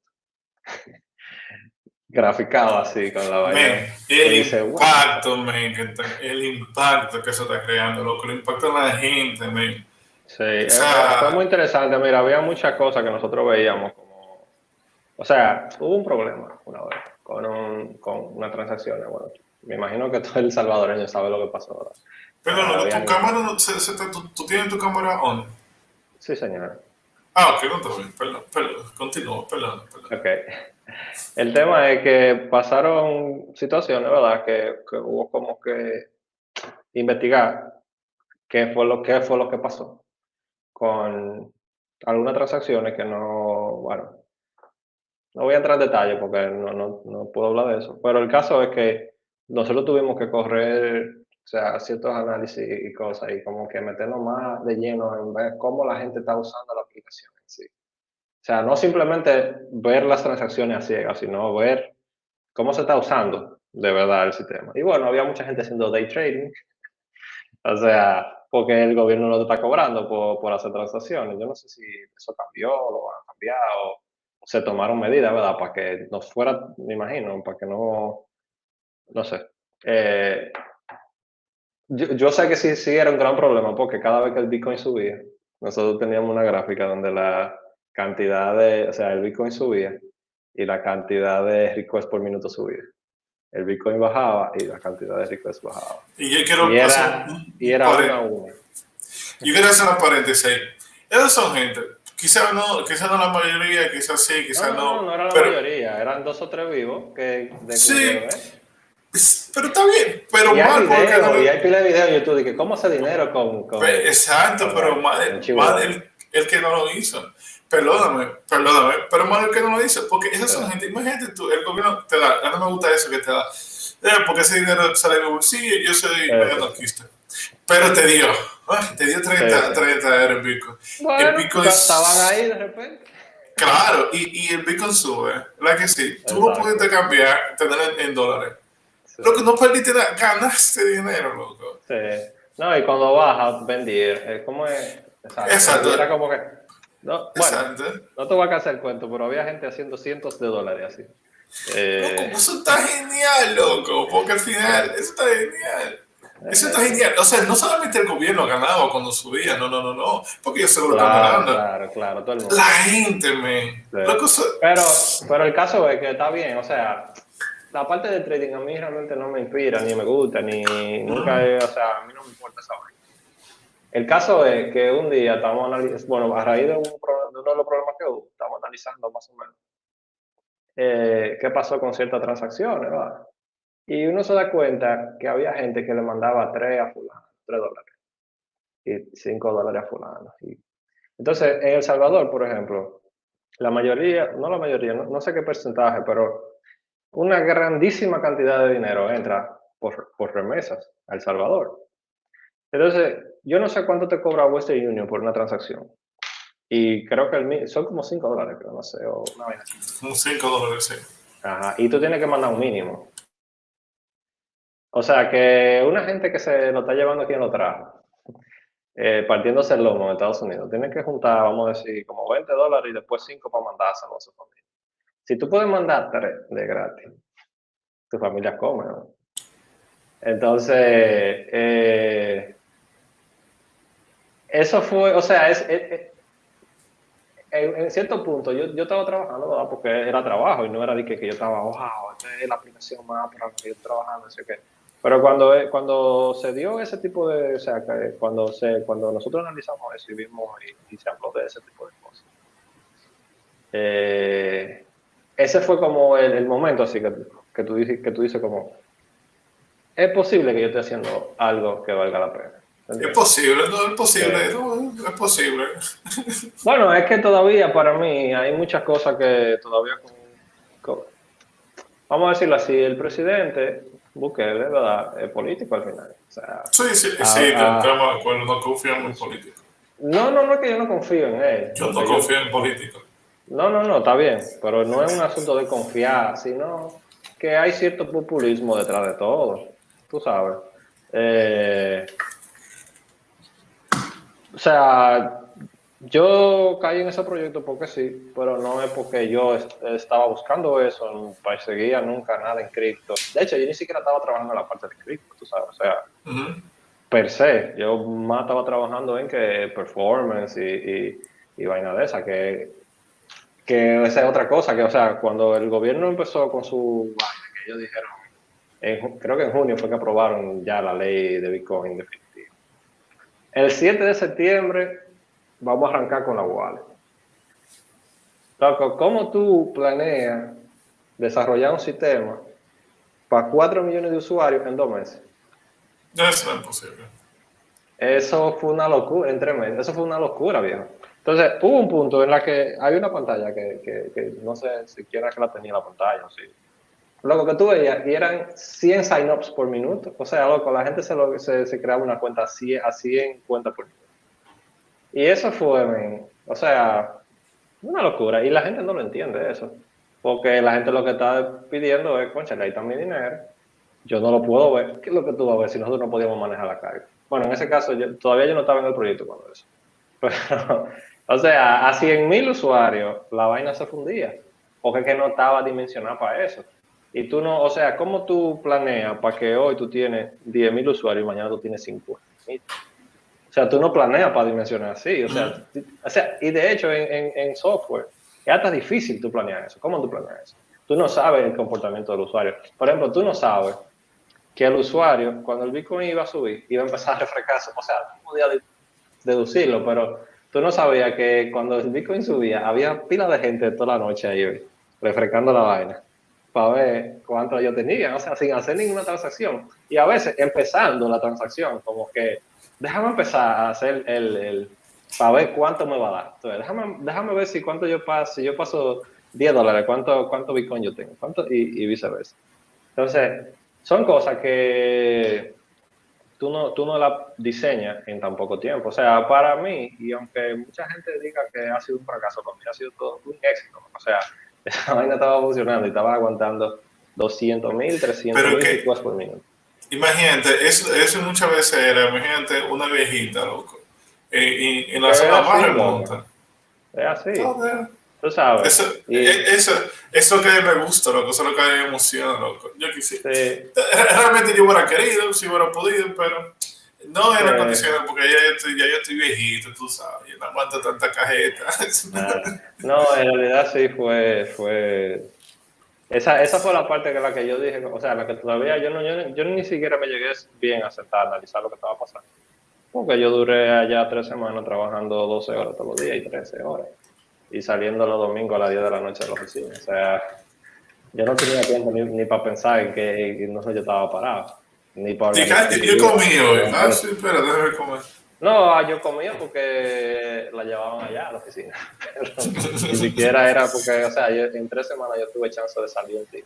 graficado así, con la vaina, men, tú dices, what the fuck. el impacto que eso está creando, loco, el impacto en la gente, men. Sí, O fue muy sea, interesante. Mira, había muchas cosas que nosotros veíamos como, o sea, hubo un problema una vez con una transacción. Bueno, me imagino que todo el salvadoreño sabe lo que pasó, ¿verdad? perdón, loco, tu Habían, cámara, tú tienes tu cámara on. sí, señor. Ok, no está bien, perdón, continúo, perdón. Ok. El tema es que pasaron situaciones, ¿verdad? Que hubo como que investigar qué fue lo que pasó con algunas transacciones que no, bueno, no voy a entrar en detalle porque no puedo hablar de eso, pero el caso es que nosotros tuvimos que correr, o sea, ciertos análisis y cosas y como que meternos más de lleno en ver cómo la gente está usando la aplicación en sí. O sea, no simplemente ver las transacciones a ciegas, sino ver cómo se está usando de verdad el sistema. Y bueno, había mucha gente haciendo day trading, o sea, porque el gobierno no te está cobrando por hacer transacciones. Yo no sé si eso cambió, lo van a cambiar o se tomaron medidas, ¿verdad? Para que no fuera, me imagino, para que no sé. Eh, yo sé que sí era un gran problema porque cada vez que el Bitcoin subía, nosotros teníamos una gráfica donde la cantidad o sea, el Bitcoin subía y la cantidad de requests por minuto subía. El Bitcoin bajaba y la cantidad de requests bajaba. Y yo Y quiero hacer era, y era uno a uno. yo quiero hacer una paréntesis ahí. Esas son gente, quizás no la mayoría, quizás sí, quizás no, No era la pero mayoría, eran 2 o 3 vivos que sí, descubrieron eso. pero está bien, pero Y hay mal, porque no videos, y le, hay pila de videos en YouTube de que cómo hace dinero exacto, con pero el chivo de mal oro. el que no lo hizo. Pero mal el que no lo hizo, porque esas son gente, imagínate tú, el gobierno te da, a mí me gusta eso que te da, porque ese dinero sale de mi bolsillo, yo soy medio Sí, anarquista. Pero te dio, te dio sí, 30, sí. 30 euros en Bitcoin. El Bueno, Bitcoin, estaban ahí de repente. claro, y el Bitcoin sube, la que sí, tú lo pudiste Exacto. cambiar, tener en dólares. Sí, Lo que no perdiste nada, ganaste dinero, loco. sí. No, y cuando baja, vendir. ¿Cómo es? Exacto. Y Exacto, era como que, no, bueno, exacto. no te voy a casar el cuento, pero había gente haciendo cientos de dólares así. Loco, Eh, pues eso está genial, loco, porque al sí. final, eso está genial. Eso está genial. O sea, no solamente el gobierno ganaba cuando subía, no, porque ellos se lo están Claro, ganando. claro, claro, todo el La mundo. gente, man. Sí. Loco, Pero el caso es que está bien, o sea, la parte de trading a mí realmente no me inspira, ni me gusta, ni nunca, o sea, a mí no me importa esa vaina. El caso es que un día estamos analizando, bueno, a raíz de uno de los problemas que hubo, estamos analizando más o menos qué pasó con ciertas transacciones, ¿verdad? Y uno se da cuenta que había gente que le mandaba 3 a fulano, $3, y $5 a fulano. Entonces, en El Salvador, por ejemplo, la mayoría, no la mayoría, no sé qué porcentaje, pero una grandísima cantidad de dinero entra por remesas a El Salvador. Entonces, yo no sé cuánto te cobra Western Union por una transacción. Y creo que son como $5, creo, no sé, o una vaina así. un $5, sí. Ajá, y tú tienes que mandar un mínimo. O sea, que una gente que se lo está llevando quien lo trajo, partiéndose el lomo en Estados Unidos, tiene que juntar, vamos a decir, como $20 y después 5 para mandárselo a su familia. Si tú puedes mandar 3 de gratis, tu familia come, ¿no? Entonces, eso fue, o sea, en cierto punto yo estaba trabajando, ¿verdad? Porque era trabajo y no era de que yo estaba, wow, esta es la aplicación más para la que yo estoy trabajando, no sé qué. Pero cuando se dio ese tipo de, o sea, cuando nosotros analizamos eso y vimos y se habló de ese tipo de cosas, ese fue como el momento así que tú dices como, es posible que yo esté haciendo algo que valga la pena. Es ¿Entiendes? posible, no es posible, Eh, no, es posible. bueno, es que todavía para mí hay muchas cosas que todavía con- vamos a decirlo así, el presidente Bukele, ¿verdad? Es político al final. O sea, Sí, sí, sí, a- estamos de acuerdo, no confío en un político. no es que yo no confío en él, Yo no porque confío en políticos. no, está bien, pero no es un asunto de confiar, sino que hay cierto populismo detrás de todo, tú sabes. Eh, O sea, yo caí en ese proyecto porque sí, pero no es porque yo estaba buscando eso, no perseguía nunca nada en cripto. De hecho, yo ni siquiera estaba trabajando en la parte de cripto, tú sabes. O sea, Ujú. per se, yo más estaba trabajando en que performance y vaina de esa, que esa es otra cosa, que o sea, cuando el gobierno empezó con su vaina, que ellos dijeron, creo que en junio fue que aprobaron ya la ley de Bitcoin definitiva. El 7 de septiembre vamos a arrancar con la wallet. Loco, ¿cómo tú planeas desarrollar un sistema para 4 millones de usuarios en 2 meses? Eso no es posible. Eso fue una locura, en 3 meses. Eso fue una locura, viejo. Entonces, hubo un punto en la que hay una pantalla que no sé siquiera que la tenía la pantalla, sí. Loco, que tú veías, y eran 100 sign-ups por minuto. O sea, loco, la gente se creaba una cuenta a 100 cuentas por minuto. Y eso fue, men, o sea, una locura. Y la gente no lo entiende eso. Porque la gente lo que está pidiendo es, concha, ahí está mi dinero. Yo no lo puedo ver. ¿Qué es lo que tú vas a ver si nosotros no podíamos manejar la carga? Bueno, en ese caso, todavía yo no estaba en el proyecto cuando eso. Pero, o sea, a 100.000 usuarios, la vaina se fundía. Porque es que no estaba dimensionada para eso. Y tú no, o sea, ¿cómo tú planeas para que hoy tú tienes 10.000 usuarios y mañana tú tienes 50.000? O sea, tú no planeas para dimensionar así. Ujú. O sea, y de hecho en software es hasta difícil tú planear eso. ¿Cómo tú planeas eso? Tú no sabes el comportamiento del usuario. Por ejemplo, tú no sabes que el usuario, cuando el Bitcoin iba a subir, iba a empezar a refrescarse. O sea, tú podías deducirlo, pero tú no sabías que cuando el Bitcoin subía, había pila de gente toda la noche ahí refrescando la vaina para ver cuánto yo tenía, o sea, sin hacer ninguna transacción. Y a veces empezando la transacción, como que déjame empezar a hacer para ver cuánto me va a dar. Entonces, déjame ver si cuánto yo paso, si yo paso $10, cuánto Bitcoin yo tengo, y viceversa. Entonces, son cosas que tú no la diseñas en tan poco tiempo. O sea, para mí, y aunque mucha gente diga que ha sido un fracaso, para mí ha sido todo un éxito. O sea, esa vaina estaba funcionando y estaba aguantando 200.000, trescientos Pero mil que, requests por minuto. imagínate, eso muchas veces era, imagínate, una viejita, loco, en la Que es zona más así, loco. remota. Es así. Joder. Tú sabes. Eso, Y eso que me gusta, loco, eso es lo que me emociona, loco. Yo quisiera. sí, Realmente yo hubiera querido, si hubiera podido, pero no en sí. las condiciones, porque ya yo estoy viejito, tú sabes, yo no aguanto tanta cajeta. Nada. No, en realidad sí fue. Esa fue la parte que la que yo dije, o sea, la que todavía yo ni siquiera me llegué bien a sentar, a analizar lo que estaba pasando. Porque yo duré allá 3 semanas trabajando 12 horas todos los días y 13 horas. Y saliendo los domingos a las 10 de la noche de la oficina. O sea, yo no tenía tiempo ni para pensar en que no sé, yo estaba parado. Ni para Y organizar mi yo vida. comí Ni hoy. nada Ah, de sí, eso. espera, déjame comer. No, yo comía porque la llevaban allá a la oficina. Pero ni siquiera era porque, o sea, en 3 semanas yo tuve chance de salir un día.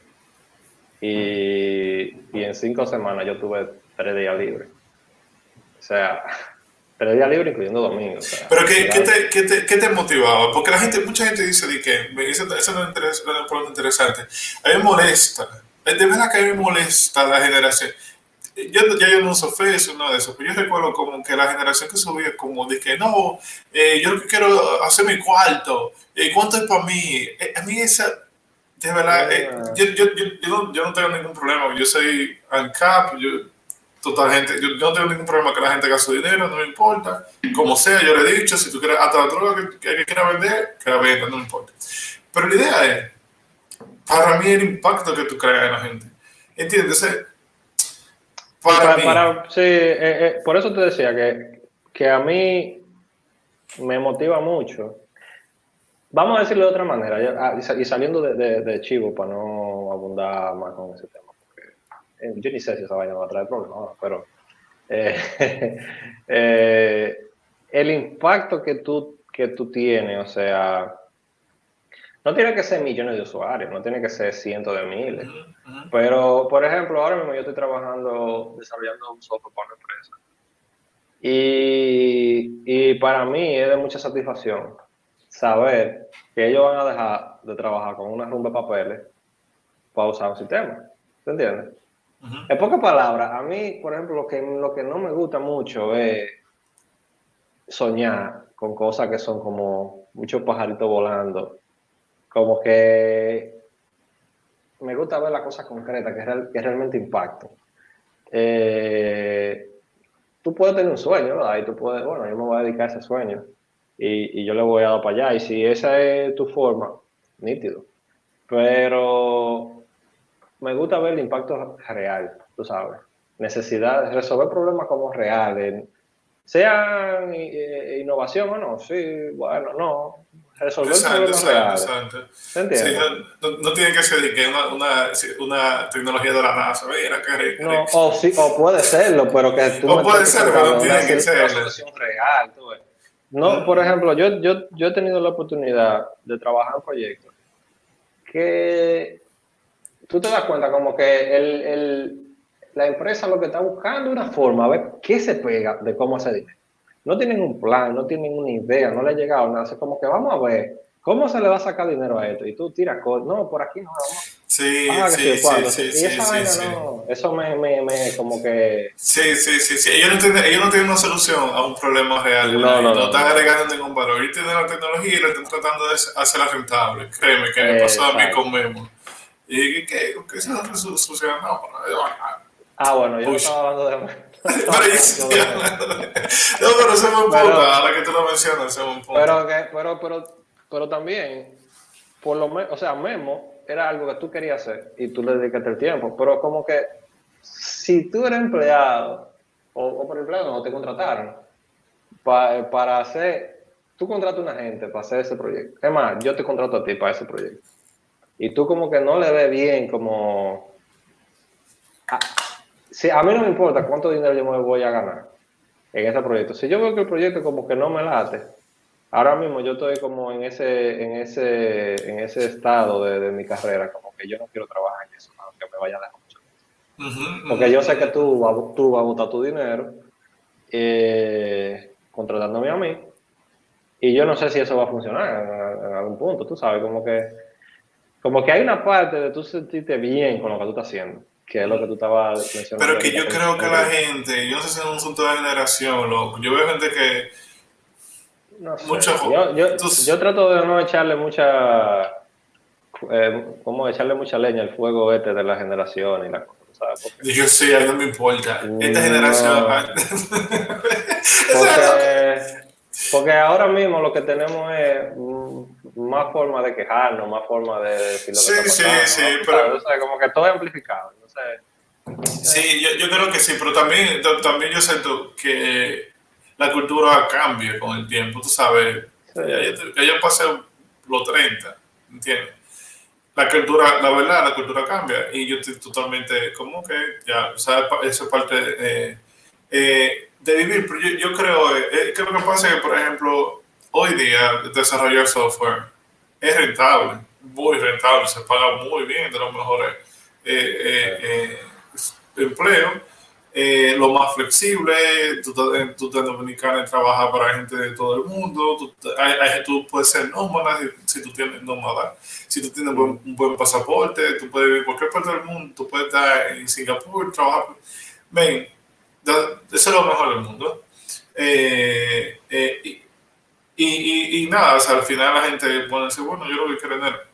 Y en 5 semanas yo tuve 3 días libres. O sea, 3 días libres incluyendo domingo. O sea, Pero era, qué te motivaba? Porque mucha gente dice de que, eso es lo interesante. A mí me molesta, de verdad que a mí me molesta la generación. yo no uso Facebook, nada de eso, pero yo recuerdo como que la generación que subía como de que no, yo lo que quiero hacer mi cuarto, ¿cuánto es para mí? A mí esa, de verdad, yo no tengo ningún problema, yo soy ANCAP, total gente, yo no tengo ningún problema que la gente gaste su dinero, no me importa, como sea, yo le he dicho, si tú quieres, hasta la droga que quieras vender, que la venda, no me importa. Pero la idea es, para mí el impacto que tú creas en la gente, ¿entiendes? Para mí. Sí, por eso te decía que a mí me motiva mucho. Vamos a decirlo de otra manera, y saliendo de chivo para no abundar más con ese tema, porque yo ni sé si esa vaina va a traer problemas, ¿no? Pero eh, el impacto que tú tienes, o sea, no tiene que ser millones de usuarios, no tiene que ser cientos de miles, pero, por ejemplo, ahora mismo yo estoy trabajando, desarrollando un software para una empresa. Y para mí es de mucha satisfacción saber que ellos van a dejar de trabajar con una rumba de papeles para usar un sistema. ¿Te entiendes? En pocas palabras, a mí, por ejemplo, lo que no me gusta mucho es soñar con cosas que son como muchos pajaritos volando. Como que me gusta ver las cosas concretas que realmente impactan. Tú puedes tener un sueño, ¿verdad? Y tú puedes, bueno, yo me voy a dedicar a ese sueño y yo le voy a dar para allá. Y si esa es tu forma, nítido. Pero me gusta ver el impacto real, tú sabes. Necesidad, resolver problemas como reales, sean innovación o no, sí, bueno, no. Resolver Exacto, problemas exacto, reales. exacto. ¿Te Sí, entiendes? no tiene que ser de que una tecnología de la NASA, mira, qué No, rico. o sí, o puede serlo, pero que tú me O estés puede ser, pero no presentando tiene que una serlo. solución real, tú ves. No, por ejemplo, yo he tenido la oportunidad de trabajar en proyectos que tú te das cuenta como que la empresa lo que está buscando es una forma a ver qué se pega de cómo hacer dinero. No tienen un plan, no tienen una idea, no le ha llegado nada. Es como que vamos a ver cómo se le va a sacar dinero a esto. Y tú tiras cosas, no, por aquí no, vamos. Sí, Ah, que sí, sí, sí, cuánto, sí. sí, Y sí, esa sí, vaina sí. no, eso me como que. Sí, sí, sí, sí. Ellos no tienen una solución a un problema real de No, nadie. no, No no, están no, no. agregando ningún valor. Ellos tienen la tecnología y la están tratando de hacerla rentable. Créeme que me pasó a mí con Exacto. Memo. Y que se soluciona. No, Ah, bueno, yo no push. estaba hablando de, no estaba Pero yo sí hablando estoy de Memo. hablando de. No, pero ese es un punto. Pero, Ahora que tú lo mencionas, ese es un punto. pero también, por lo menos, o sea, Memo era algo que tú querías hacer y tú le dedicaste el tiempo, pero como que si tú eres empleado o por empleado no te contrataron para hacer, tú contratas a una gente para hacer ese proyecto. Es más, yo te contrato a ti para ese proyecto. Y tú como que no le ves bien como. Si a mí no me importa cuánto dinero yo me voy a ganar en ese proyecto. Si yo veo que el proyecto como que no me late, ahora mismo yo estoy como en ese estado de mi carrera, como que yo no quiero trabajar en eso, aunque me vaya a dejar mucho. Porque yo sé que tú vas a botar tu dinero contratándome a mí, y yo no sé si eso va a funcionar en algún punto, tú sabes, como que hay una parte de tú sentirte bien con lo que tú estás haciendo, que es lo que tú estabas Pero mencionando que ahorita yo creo en que el la grupo. gente, yo no sé si es un asunto de generación, loco. Yo veo gente que. No Mucho. sé, yo trato de no echarle como echarle mucha leña al fuego de la generación y las cosas, ¿sabes? Yo sí, a mí no me importa. Esta generación. No, Eso es lo que. porque ahora mismo lo que tenemos es más forma de quejarnos, más forma de decir lo que está Sí, sí, pasando, sí, ¿no? Tú sabes, pero. o sea, como que todo es amplificado, no sé. Sí, yo creo que sí, pero también yo siento que la cultura cambia con el tiempo, tú sabes. Sí, Ya yo pasé los 30, ¿entiendes? La cultura, la verdad, la cultura cambia y yo estoy totalmente como que ya, o sea, eso es parte de vivir, pero yo creo que lo que pasa es que, por ejemplo, hoy día desarrollar software es rentable, muy rentable, se paga muy bien, de los mejores eh, sí. eh, empleos. Lo más flexible, tú estás en Dominicana y trabajas para gente de todo el mundo, tú puedes ser nómada si tú tienes nómada, si tú tienes un buen pasaporte, tú puedes vivir en cualquier parte del mundo, tú puedes estar en Singapur, trabajar. Ven, eso es lo mejor del mundo. Eh, eh, y, y nada, o sea, al final la gente puede decir, bueno, yo lo que quiero tener.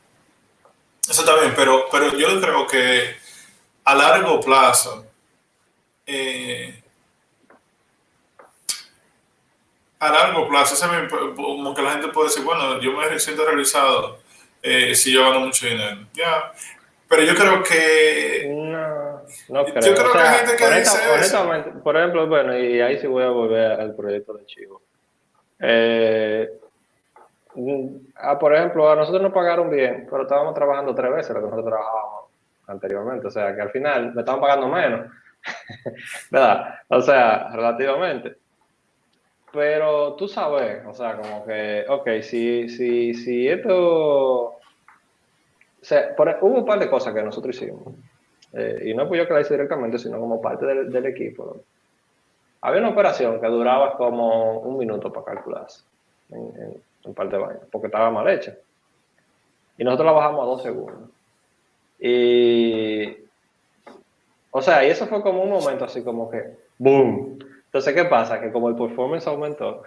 Eso también, pero yo creo que a largo plazo, eh, a largo plazo, como que la gente puede decir, bueno, yo me siento realizado si yo gano mucho dinero. Ya, pero No, no yo creo. O creo que hay gente sea, que dice eso. honestamente, por ejemplo, bueno, y ahí sí voy a volver al proyecto de Chivo. Eh, por ejemplo, a nosotros nos pagaron bien, pero estábamos trabajando 3 veces lo que nosotros trabajábamos anteriormente. O sea, que al final me estaban pagando menos, ¿verdad? O sea, relativamente. Pero tú sabes, o sea, como que, ok, si esto. O sea, hubo un par de cosas que nosotros hicimos. Y no fui yo que la hice directamente, sino como parte del equipo, ¿no? Había una operación que duraba como 1 minuto para calcularse en un par de vainas, porque estaba mal hecha. Y nosotros la bajamos a 2 segundos. Y, o sea, y eso fue como un momento así como que, ¡boom! Entonces, ¿qué pasa? Que como el performance aumentó,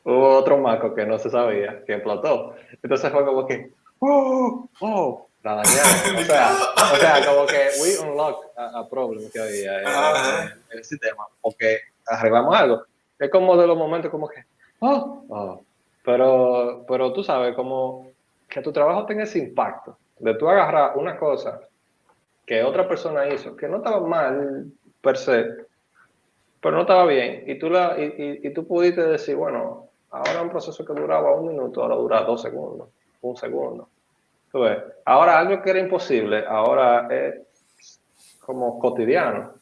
hubo otro maco que no se sabía, que explotó. Entonces fue como que, ¡oh! ¡Oh! La dañamos. O Dije, sea, o sea, "Ah". como que we unlock a problem que había Ajá. en el sistema, porque arreglamos algo. Es como de los momentos como que, ¡oh! ¡Oh! Pero tú sabes, como que tu trabajo tenga ese impacto, de tú agarrar una cosa que otra persona hizo, que no estaba mal per se, pero no estaba bien. Y tú pudiste decir, bueno, ahora un proceso que duraba 1 minuto, ahora dura 2 segundos, 1 segundo. ¿Tú ves? Ahora algo que era imposible, ahora es como cotidiano.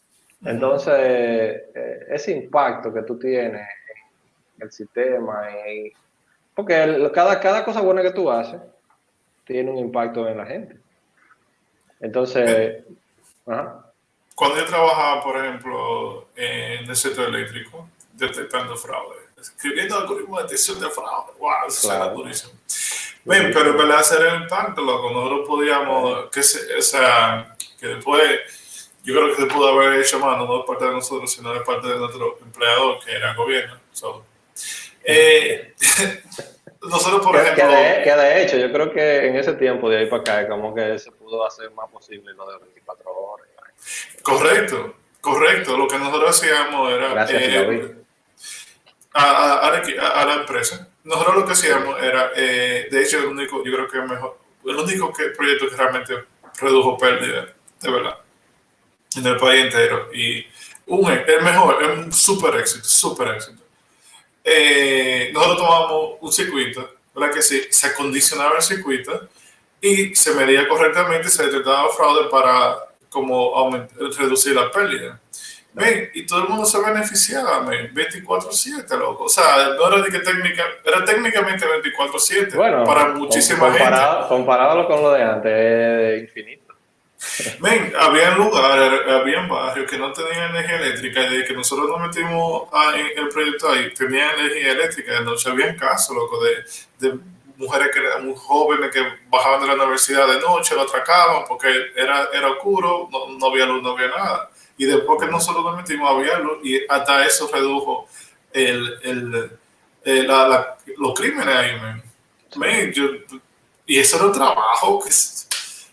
Entonces, ese impacto que tú tienes en el sistema, porque cada cosa buena que tú haces tiene un impacto en la gente. Entonces, ajá, Cuando yo trabajaba, por ejemplo, en el sector eléctrico, detectando fraude, escribiendo algoritmos de detección de fraude, wow, eso era claro, durísimo. Ven, pero en durísimo. verdad hacer el impacto, loco, nosotros podíamos, o sea, que después, yo creo que se pudo haber hecho más, no de parte de nosotros, sino de parte de nuestro empleador, que era el gobierno. So, eh, nosotros, por Que ejemplo, de hecho, yo creo que en ese tiempo, de ahí para acá, como que se pudo hacer más posible lo de 24 horas. correcto, correcto, lo que nosotros hacíamos era Gracias, David. a la empresa. Nosotros lo que Sí. hacíamos era, de hecho, yo creo que el único proyecto que realmente redujo pérdida, de verdad, en el país entero. Y el mejor, es un súper éxito, súper éxito. Nosotros tomamos un circuito, ¿verdad? Que sí, se acondicionaba el circuito y se medía correctamente, se detectaba fraude para como reducir la pérdida. Men, y todo el mundo se beneficiaba, men, 24/7, loco. O sea, no era de que era técnicamente 24/7 para Bueno, muchísima gente. comparado con lo de antes, es infinito. Men, había lugares, había barrios que no tenían energía eléctrica y desde que nosotros nos metimos en el proyecto ahí, tenían energía eléctrica. De noche había casos, loco, de mujeres que eran muy jóvenes que bajaban de la universidad de noche, lo atracaban porque era oscuro, no había luz, no había nada. Y después que nosotros nos metimos, había luz y hasta eso redujo los crímenes ahí, men. Sí. Men, y eso era un trabajo que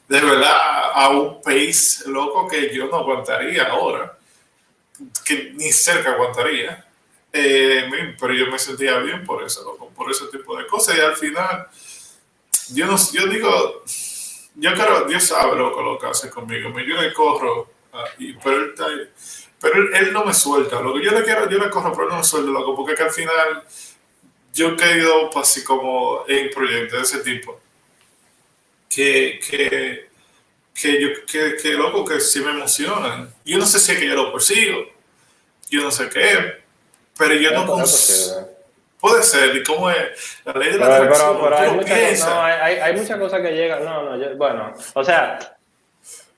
de verdad a un pace loco que yo no aguantaría ahora, que ni cerca aguantaría. Pero yo me sentía bien por eso, loco, por ese tipo de cosas. Y al final, yo digo, yo creo, Dios sabe lo que hace conmigo. Yo le corro, pero él no me suelta. Lo que yo le corro, pero él no me suelta, loco, porque es que al final yo he caído así como en proyectos de ese tipo que, que que loco, que sí me emocionan. Yo no sé si es que yo lo persigo, yo no sé qué es, pero yo no Es posible. puede ser, y cómo es la ley de la atracción, Pero tú hay lo muchas cosas, no, piensas. hay muchas cosas que llegan, no, no, bueno, o sea,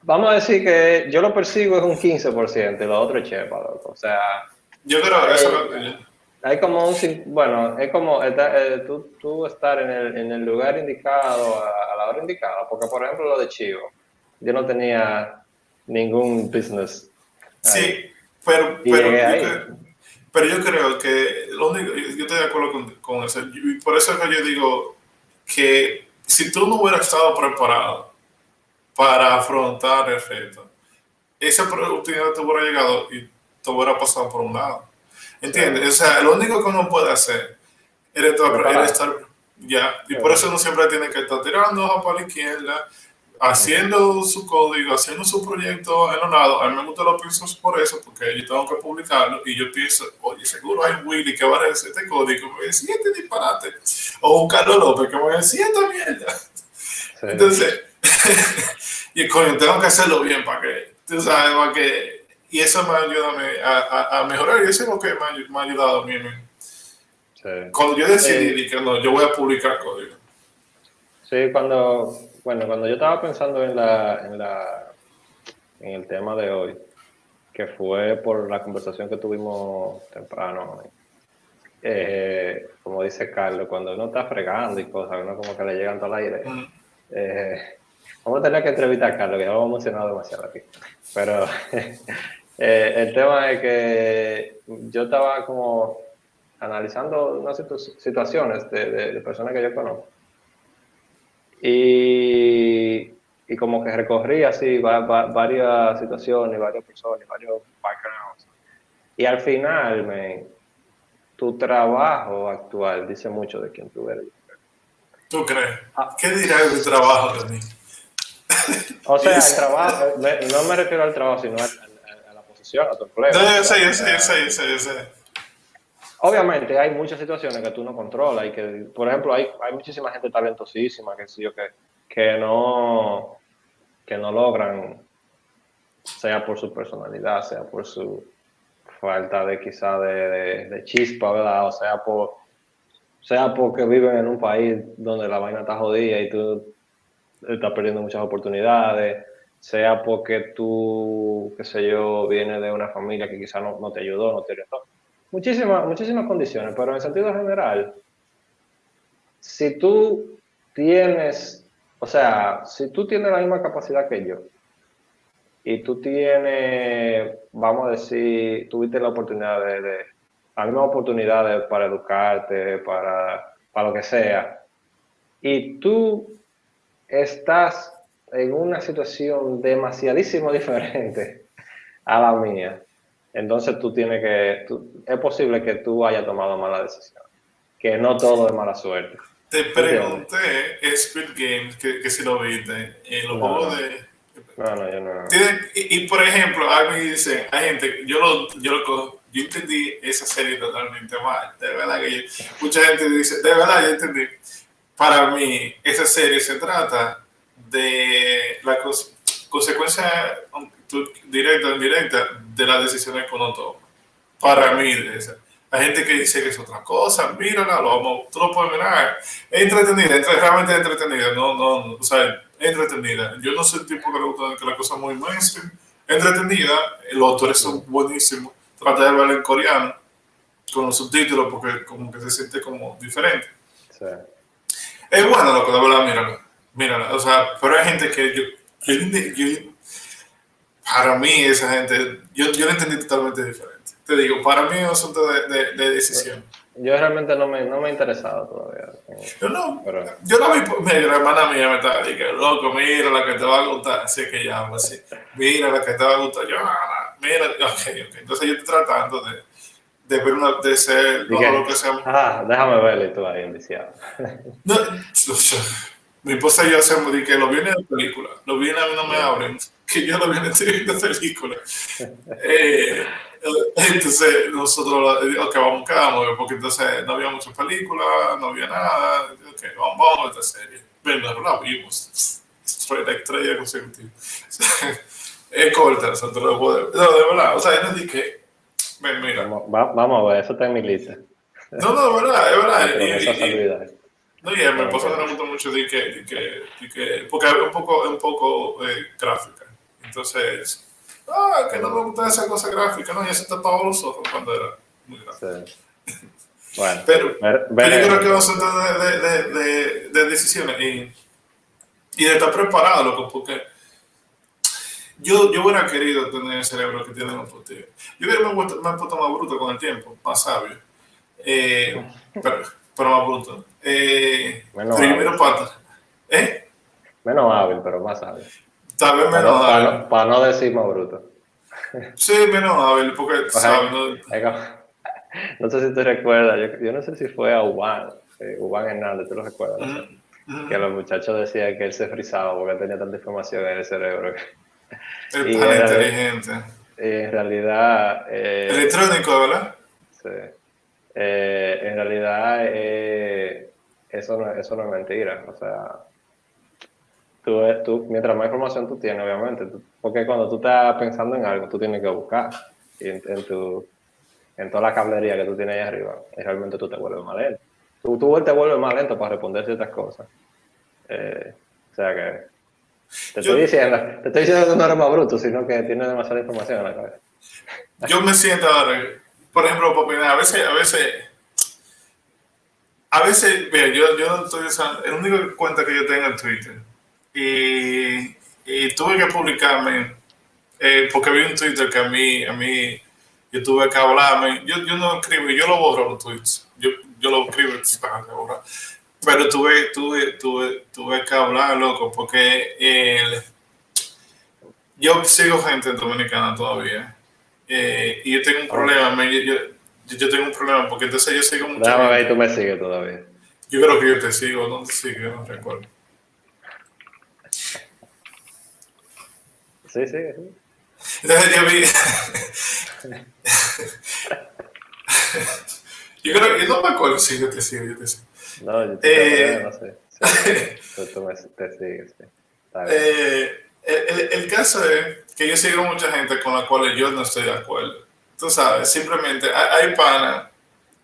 vamos a decir que yo lo persigo es un 15% y lo otro es chepa, loco. O sea, Yo creo, eso hay, hay como bueno, es como tú estar en el lugar indicado a la hora indicada, porque por ejemplo lo de Chivo, yo no tenía ningún business ahí. Sí, pero, Y pero, llegué yo, ahí. pero yo creo que lo único, yo estoy de acuerdo con eso. Y por eso es que yo digo que si tú no hubieras estado preparado para afrontar el reto, esa oportunidad te hubiera llegado y te hubiera pasado por un lado. Sí. ¿Entiendes? O sea, lo único que uno puede hacer era Preparado. estar ya. Y Sí. por eso uno siempre tiene que estar tirando hoja para la izquierda, Ujú. haciendo su código, haciendo su proyecto en un lado. A mí me gustan los piensos por eso, porque yo tengo que publicarlo y yo pienso, oye, seguro hay Willy que va a decir este código, me va a decir este disparate. O un Carlos López que me va a decir esta mierda. Sí. Entonces, y coño, tengo que hacerlo bien para que, tú sabes, para que, y eso me ayuda a mejorar y eso es lo que me ha ayudado a mí. Sí. Cuando yo decidí Sí, que no, yo voy a publicar código. sí, cuando yo estaba pensando en el tema de hoy, que fue por la conversación que tuvimos temprano, como dice Carlos, cuando uno está fregando y cosas, uno como que le llegan todo el aire. Mm. Eh, Vamos a tener que entrevistar a Carlos, que ya lo hemos mencionado demasiado aquí. Pero el tema es que yo estaba como analizando unas situaciones de personas que yo conozco. Y como que recorrí así varias situaciones, varias personas, varios backgrounds. Y al final, man, tu trabajo actual dice mucho de quién tú eres. ¿Tú crees? Ah, ¿Qué dirá el trabajo de mí? o Y sea, el trabajo, no me refiero al trabajo, sino a la posición, a tu no, empleo yo sé, actual. yo O sé, yo sea, sé, yo sé, yo sé. obviamente hay muchas situaciones que tú no controlas y que, por ejemplo, hay muchísima gente talentosísima que, sí, que no, que no logran, sea por su personalidad, sea por su falta de quizá de chispa, ¿verdad? O sea porque viven en un país donde la vaina está jodida y tú estás perdiendo muchas oportunidades, sea porque tú, qué sé yo, vienes de una familia que quizá no te ayudó, no te orientó. Muchísimas condiciones, pero en sentido general, si tú tienes, o sea, si tú tienes la misma capacidad que yo y tú tienes, vamos a decir, tuviste la oportunidad la misma oportunidad para educarte, para lo que sea, y tú estás en una situación demasiadísimo diferente a la mía, entonces es posible que tú hayas tomado mala decisión, que no todo es mala suerte. Te ¿Me entiendes? pregunté, Squid Games, que si lo viste, en los No, juegos no, de... no, yo no. Y, por ejemplo, a mí dice, hay gente, yo entendí esa serie totalmente mal. De verdad que mucha gente dice, de verdad yo entendí. Para mí, esa serie se trata de la consecuencia directa o indirecta de las decisiones que uno toma. Sí, Para mí, de esa. Hay gente que dice que es otra cosa, mírala, tú lo puedes mirar. Es entretenida, realmente entretenida, o sea, es entretenida. Yo no soy el tipo que le gusta que la cosa muy mainstream, entretenida, los autores sí, son buenísimos. Trata de verla en coreano, con los subtítulos, porque como que se siente como diferente. sí. Es bueno lo que de verdad, míralo. Míralo. O sea, pero hay gente que para mí, esa gente, yo lo entendí totalmente diferente. Te digo, para mí es un asunto de decisión. Yo realmente no me he interesado todavía. Yo no, Pero, yo no vi, mira, la hermana mía me estaba diciendo, loco, mira la que te va a gustar, así que llamo así, mira la que te va a gustar, yo, mira, ok. Entonces yo estoy tratando de ver de ser lo que dije, sea. déjame verle tú ahí, indiciado. No, mi esposa y yo hacemos de que lo viene de película, lo viene a mí no me Yeah. abren, que yo lo viene de película. Eh, entonces nosotros, ok, quedamos, porque entonces no había muchas películas, no había nada, ok, vamos a ver esta serie. Bueno, la vimos, fue la estrella consecutiva. Es corta, o sea, te lo puedo, no, de verdad, o sea, yo no dije, ven, mira, Vamos a ver, eso está en mi lista no, de verdad, es de verdad, promesas saludades. no, y a mi Tengo que esposa no le ver. gusta mucho porque es un poco gráfica. Entonces, que no me Mm, gusta esa cosa gráfica, no, ya se tapaba los ojos cuando era muy sí. gráfico. Bueno, Pero, pero yo veremos creo que va a ser entonces. de decisiones y de estar preparado, loco, porque Yo hubiera querido tener el cerebro que tienen otros tíos. Yo creo que me he puesto más bruto con el tiempo, más sabio. Eh, pero, pero más bruto. Menos Pero yo hábil, miro para atrás. ¿Eh? menos hábil, pero más hábil. Tal vez Para menos no, pa hábil. no, pa no decir más bruto. Sí, menos hábil, porque, Pues ¿sabes? No, no sé si te recuerdas, yo no sé si fue a Uban Hernández, tú lo recuerdas, no sé. Que los muchachos decían que él se frizaba porque tenía tanta información en el cerebro. el Y pana era, inteligente. en realidad, Electrónico, ¿verdad? sí, en realidad eso no es mentira. O sea, mientras más información tú tienes, obviamente, porque cuando tú estás pensando en algo, tú tienes que buscar y en toda la cablería que tú tienes ahí arriba, y realmente tú te vuelves más lento. Tú te vuelves más lento para responder ciertas cosas. O sea que Yo, te estoy diciendo que no eres más bruto, sino que tienes demasiada información en la cabeza. yo me siento ahora, por ejemplo, por opinar, a veces, mira, yo no estoy usando, el único cuenta que yo tengo en Twitter. Y tuve que publicarme, porque vi un Twitter que yo tuve que hablarme. Yo no escribo, yo lo borro los tweets. Yo lo escribo para borrar. Pero tuve que hablar, loco, porque yo sigo gente dominicana todavía. Y yo tengo un Oh, problema, yo tengo un problema, porque entonces yo sigo mucha déjame ver gente. y tú me sigues todavía. Yo creo que yo te sigo, no te sigo, no recuerdo. Sí, sí, sí. Entonces yo creo que no me acuerdo si yo te sigo, yo te sigo. No, yo todavía no Eh, sé. Sí, te sigues, sí. Está bien. el caso es que yo sigo mucha gente con la cual yo no estoy de acuerdo. Tú sabes, simplemente hay panas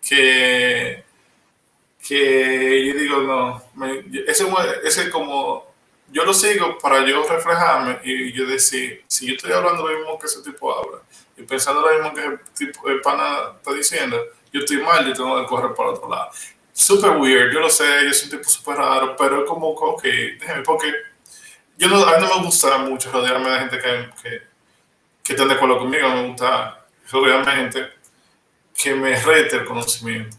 que, que yo digo, no, ese es como, yo lo sigo para yo reflejarme y yo decir, si yo estoy hablando lo mismo que ese tipo habla y pensando lo mismo que el pana está diciendo, yo estoy mal, yo tengo que correr para otro lado. Super weird, yo lo sé, yo soy un tipo súper raro, pero es como, ok, déjeme, porque a mí no me gusta mucho rodearme de gente que estén de acuerdo conmigo, me gusta rodearme de gente que me rete el conocimiento.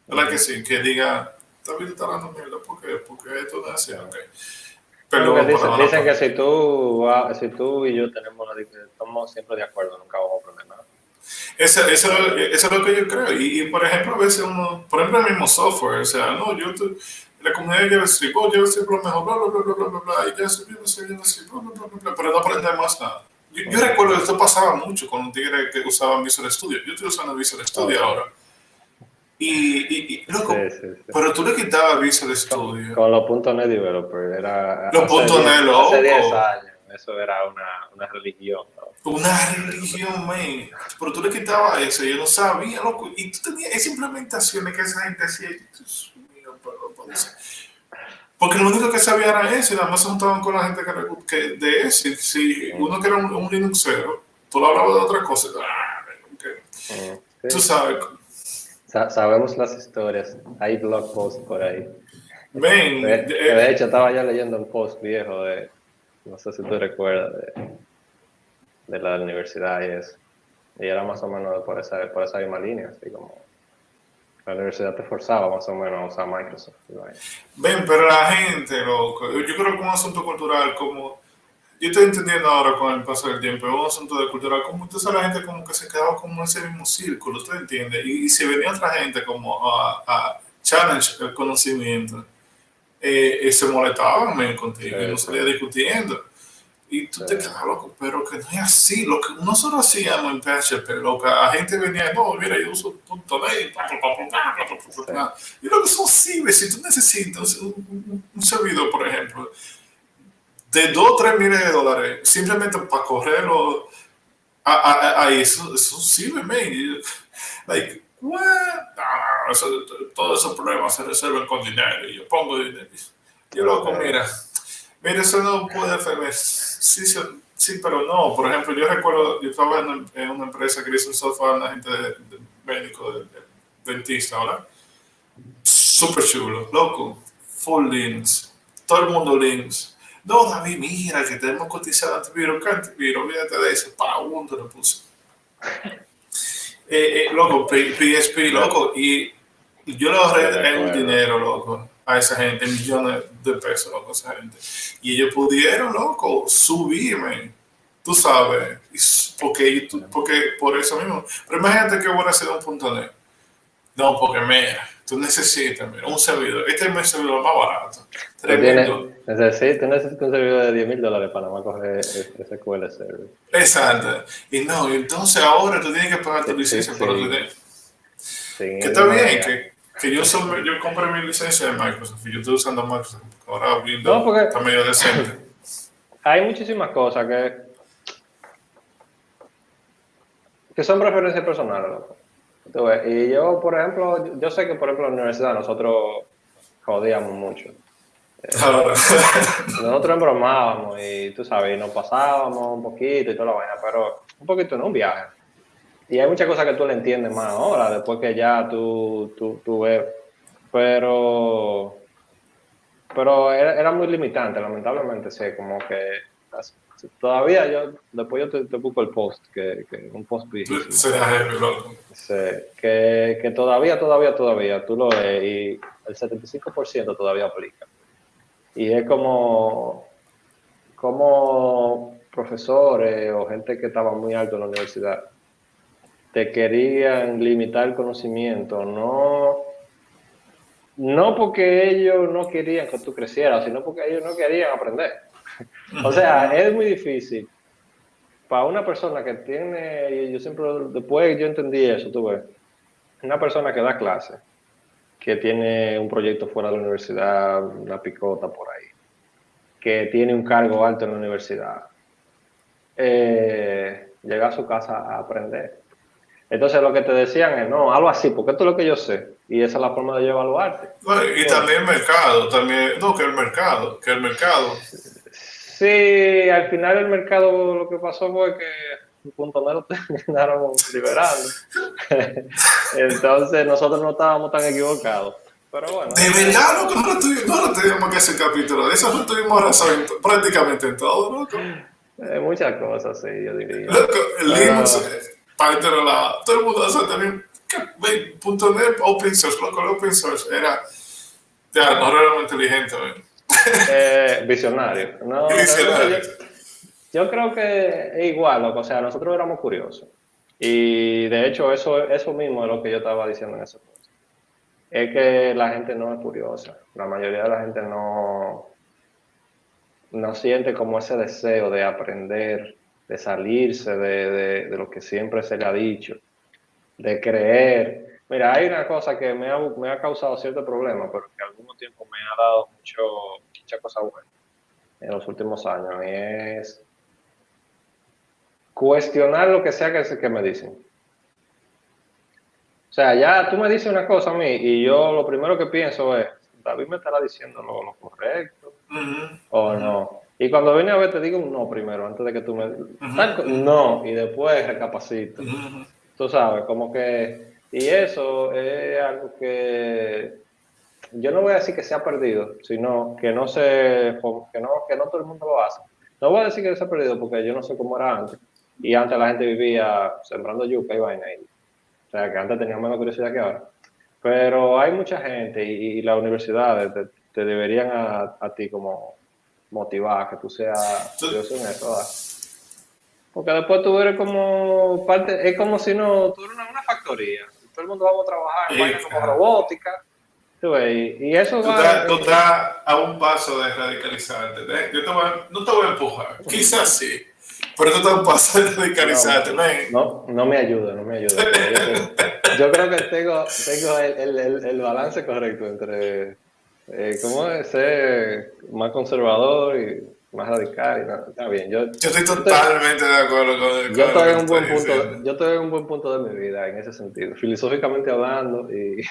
¿Verdad que Ujú. sí? Que diga, David está hablando mierda, ¿por qué? Porque esto no es así, ok. No, porque Perdón por la mala dicen que palabra. si tú y yo estamos siempre de acuerdo, nunca vamos a aprender nada. Eso es lo que yo creo. Por ejemplo, a veces por ejemplo, el mismo software, o sea, no, la comunidad de JavaScript, JavaScript lo mejor, bla, bla, bla, bla, bla, bla, bla, y ya se viene, bla, bla, bla, bla, bla, pero no aprender más nada. Yo Ujú. recuerdo que esto pasaba mucho con un tigre que usaban Visual Studio. Yo estoy usando Visual Oh, Studio sí. ahora. Sí, Loco, sí, sí. pero tú le quitabas Visual Con, Studio. con los puntos .NET Developer, era Los puntos net, hace 10 loco. años, eso era una religión, ¿no? Una religión, man. Pero tú le quitabas eso, yo no sabía, loco. Y tú tenías esas implementaciones que esa gente hacía. Dios mío, pero no puede ser. Porque lo único que sabía era eso, y nada más se juntaban con la gente de eso. Y si uno que era un Linuxero, tú lo hablabas de otra cosa. Tú Sí. sabes, Sabemos las historias, hay blog posts por ahí. ven, Que de hecho estaba ya leyendo un post viejo no sé si tú recuerdas, de la universidad y eso. Y era más o menos por esa misma línea, así como la universidad te forzaba más o menos a usar Microsoft. ven, pero la gente, loco, yo creo que un asunto cultural como yo estoy entendiendo ahora con el paso del tiempo, es un asunto de cultura, como entonces la gente como que se quedaba como en ese mismo círculo, ¿tú entiendes? Y si venía otra gente como a challenge el conocimiento, se molestaban men, Sí, contigo y no sí, salía discutiendo. Y tú sí. te quedas loco, pero que no es así. Lo que nosotros hacíamos en PHP, lo que la gente venía, no, mira, yo uso .NET, Sí. y lo que son cibes, si tú necesitas un servidor, por ejemplo, de 2 o 3 miles de dólares, simplemente para correrlo ahí, eso sirve, man. Like, what? No, todos esos problemas se resuelven con dinero. Y yo pongo dinero. Yo loco, mira, eso no puede hacer. Sí, sí, sí, pero no. Por ejemplo, yo recuerdo, yo estaba en una empresa que hizo un software a una gente de médico, dentista, ¿verdad? Súper chulo, loco. Full links. Todo el mundo links. no, David, mira, que tenemos cotizado antivirus, ¿qué antivirus? Olvídate de eso, pa, te lo puse. Loco, PSP, loco, y yo le ahorré un dinero, loco, a esa gente, millones de pesos, loco, a esa gente. Y ellos pudieron, loco, subirme, tú sabes, porque por eso mismo. Pero imagínate que hubiera sido un punto net. No, porque mira, tú necesitas, mira, un servidor. Este es mi servidor más barato. Necesitas un servidor de $10,000 para no coger SQL Server. Exacto. Y no, entonces ahora tú tienes que pagar tu licencia, pero tú que está bien, que yo compré mi licencia de Microsoft y yo estoy usando Microsoft. Ahora Windows está medio decente. Hay muchísimas cosas que son preferencias personales, loco. Y yo, por ejemplo, yo sé que, por ejemplo, en la universidad nosotros jodíamos mucho. Nosotros embromábamos y, tú sabes, nos pasábamos un poquito y toda la vaina, pero un poquito no un viaje. Y hay muchas cosas que tú le entiendes más ahora, después que ya tú ves. Pero era muy limitante, lamentablemente, sí, como que todavía después yo te busco el post, que un post viejísimo. Sí, que todavía tú lo ves y el 75% todavía aplica. Y es como profesores o gente que estaba muy alto en la universidad te querían limitar el conocimiento, no porque ellos no querían que tú crecieras, sino porque ellos no querían aprender. O sea, es muy difícil para una persona que tiene, yo siempre, después yo entendí eso, tú ves, una persona que da clase, que tiene un proyecto fuera de la universidad, una picota por ahí, que tiene un cargo alto en la universidad, llega a su casa a aprender. Entonces lo que te decían es, no, algo así, porque esto es lo que yo sé, y esa es la forma de yo evaluarte. Y también el mercado, que el mercado. Sí, al final el mercado lo que pasó fue que .NET lo terminaron liberando. Entonces nosotros no estábamos tan equivocados. Pero bueno. De verdad, loco, no tuvimos que hacer capítulo de eso, no tuvimos razón prácticamente en todo, loco. Muchas cosas, sí, yo diría. Loco, el Linux, parte de todo el mundo hace también, .NET open source, loco, el open source era, ya, no era muy inteligente, visionario. No, visionario. Yo creo que es igual, loco, o sea, nosotros éramos curiosos. Y de hecho eso mismo es lo que yo estaba diciendo en ese punto. Es que la gente no es curiosa. La mayoría de la gente no siente como ese deseo de aprender, de salirse de lo que siempre se le ha dicho, de creer. Mira, hay una cosa que me ha causado cierto problema, pero que al mismo tiempo me ha dado mucha cosa buena en los últimos años, y es cuestionar lo que sea que me dicen. O sea, ya tú me dices una cosa a mí y yo lo primero que pienso es, David me estará diciendo lo correcto o no. Y cuando viene a ver te digo un no primero, antes de que tú me... No, y después recapacito. Tú sabes, como que... Y eso es algo que... Yo no voy a decir que se ha perdido, sino que no todo el mundo lo hace. No voy a decir que se ha perdido porque yo no sé cómo era antes. Y antes la gente vivía sembrando yuca y vaina. O sea, que antes tenía menos curiosidad que ahora. Pero hay mucha gente y las universidades te deberían a ti como motivar que tú seas curioso en eso, ¿verdad? Porque después tú eres como parte, es como si no, tú eres una factoría. Todo el mundo vamos a trabajar en vainas como robótica. Y eso tú estás a un paso de radicalizarte. No te voy a empujar, quizás sí. Pero tú estás a un paso de radicalizarte, no me ayuda. Yo creo que tengo el balance correcto entre cómo es ser más conservador y más radical. Está bien. Yo estoy totalmente de acuerdo con yo estoy en un buen punto. Yo estoy en un buen punto de mi vida en ese sentido, filosóficamente hablando y.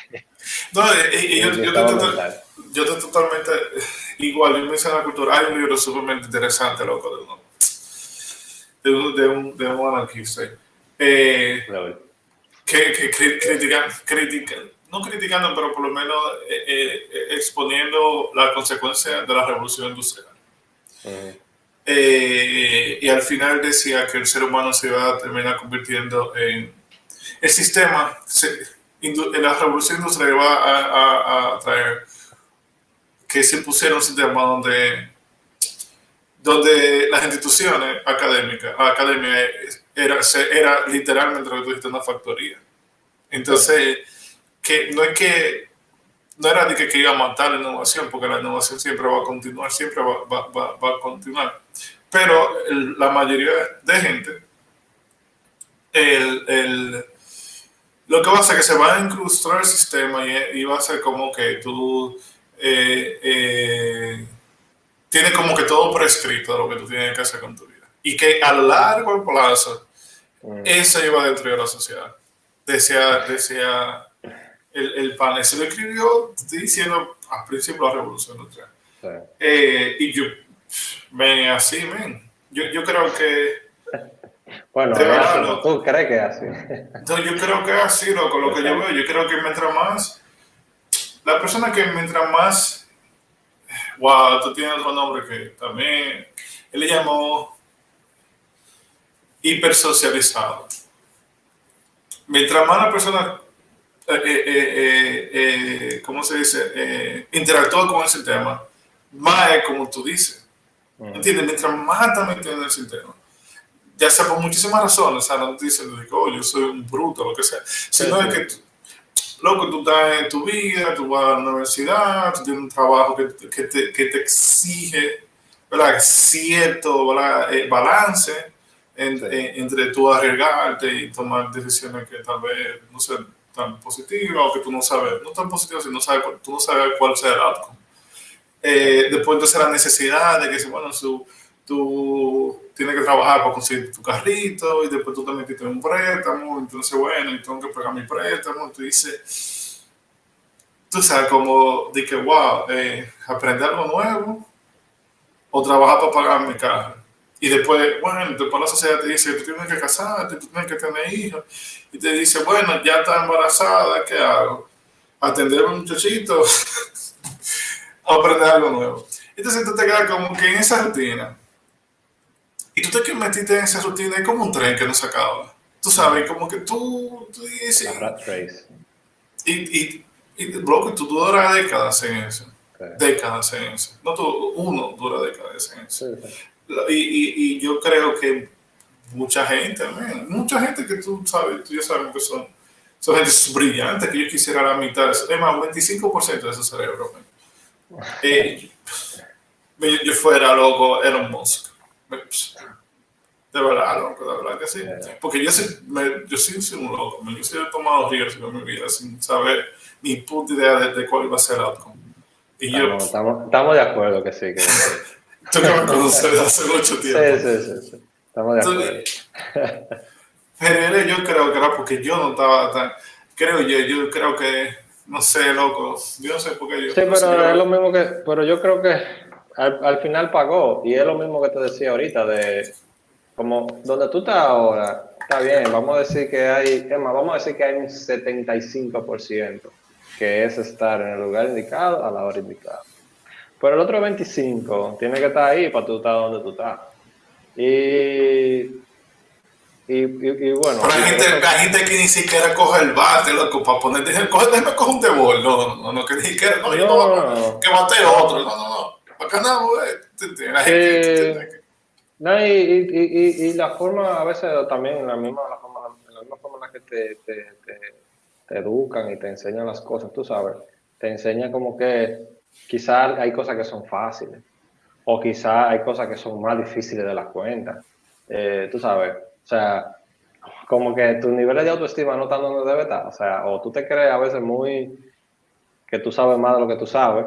No, yo estoy totalmente igual. Yo me hice la cultura. Hay un libro sumamente interesante, loco, de un anarquista. Que critican, no criticando, pero por lo menos exponiendo las consecuencias de la revolución industrial. Ujú. Y al final decía que el ser humano se iba a terminar convirtiendo en el sistema, la revolución industrial va a traer que se pusiera un sistema donde las instituciones académicas era literalmente lo que tú dijiste, una factoría. Entonces, no era de que iba a matar la innovación, porque la innovación siempre va a continuar, siempre va a continuar. Pero la mayoría de gente, el, el, lo que va a hacer es que se va a incrustar el sistema y va a ser como que tú tienes como que todo prescrito de lo que tú tienes que hacer con tu vida. Y que a largo plazo, eso iba a destruir la sociedad. Decía el panel. Se lo escribió diciendo al principio de la revolución industrial. Sí. Y yo, así, yo creo que, Bueno, de es verdad, así, ¿no? ¿Tú crees que es así? no, yo creo que así, con lo que yo veo, yo creo que mientras más, la persona que mientras más, wow, tú tienes otro nombre que también, él le llamó hipersocializado. Mientras más la persona, ¿cómo se dice? Interactúa con ese tema, más es como tú dices. ¿Entiendes? Mientras más está metido en el sistema, ya sea por muchísimas razones, o sea, no te dicen que oh, yo soy un bruto, lo que sea, Sí, sino es sí. que loco, tú estás en tu vida, tú vas a la universidad, tú tienes un trabajo que te exige, ¿verdad? Cierto, ¿verdad? Balance Sí. entre tú arriesgarte y tomar decisiones que tal vez no sean tan positivas o que tú no sabes, no tan positivas, sino tú no sabes cuál sea el outcome. Sí. Después entonces la necesidad de que, bueno, tú tienes que trabajar para conseguir tu carrito y después tú te metiste en un préstamo, entonces bueno, y tengo que pagar mi préstamo, tú dices, tú sabes, como de que, wow, aprender algo nuevo o trabajar para pagar mi carro. Y después, bueno, después la sociedad te dice, tú tienes que casarte, tú tienes que tener hijos. Y te dice, bueno, ya está embarazada, ¿qué hago? Atender a un muchachito o aprender algo nuevo. Entonces tú te quedas como que en esa rutina. Y tú te metiste en esa rutina, es como un tren que no se acaba. Tú sabes, como que tú La dices, rat race. loco, tú duras décadas en eso. Sí. Décadas en eso. No tú, uno dura décadas en Sí, eso. sí. Y yo creo que mucha gente que tú sabes, tú ya sabes que son gente brillante, que yo quisiera la mitad de eso. Es más, un 25% de su cerebro. Eh, yo fuera loco, Elon Musk. De verdad, loco, de verdad que sí. Yeah. Porque yo soy un loco, yo sí he tomado riesgos en mi vida sin saber ni puta idea de cuál iba a ser el outcome. Y yo, Estamos de acuerdo que sí, que sí. tú que me conoces desde hace mucho Sí, tiempo. sí, sí, sí. Estamos de Tú, acuerdo. pero yo creo que era porque yo no estaba tan. Yo creo que, no sé, loco, yo no sé por qué yo, Sí, no sé, pero es yo, lo mismo que, pero yo creo que al final pagó y es lo mismo que te decía ahorita de como donde tú estás ahora, está bien, vamos a decir que hay, es más, vamos a decir que hay un 75% que es estar en el lugar indicado a la hora indicada. Pero el otro 25% tiene que estar ahí para tú estar donde tú estás. Y bueno, pero y por eso, hay gente que ni siquiera coge el bate, loco, para poner, déjame coger un debol, no, que ni siquiera, no, yo no voy a coger, que no, bate otro, no, no, acá no, la gente, tú entiendes sí. No, y la forma, a veces también, la misma forma en la que te educan y te enseñan las cosas, tú sabes, te enseñan como que quizás hay cosas que son fáciles, o quizás hay cosas que son más difíciles de la cuenta, tú sabes, o sea, como que tus niveles de autoestima no están donde debe estar, o sea, o tú te crees a veces muy, que tú sabes más de lo que tú sabes,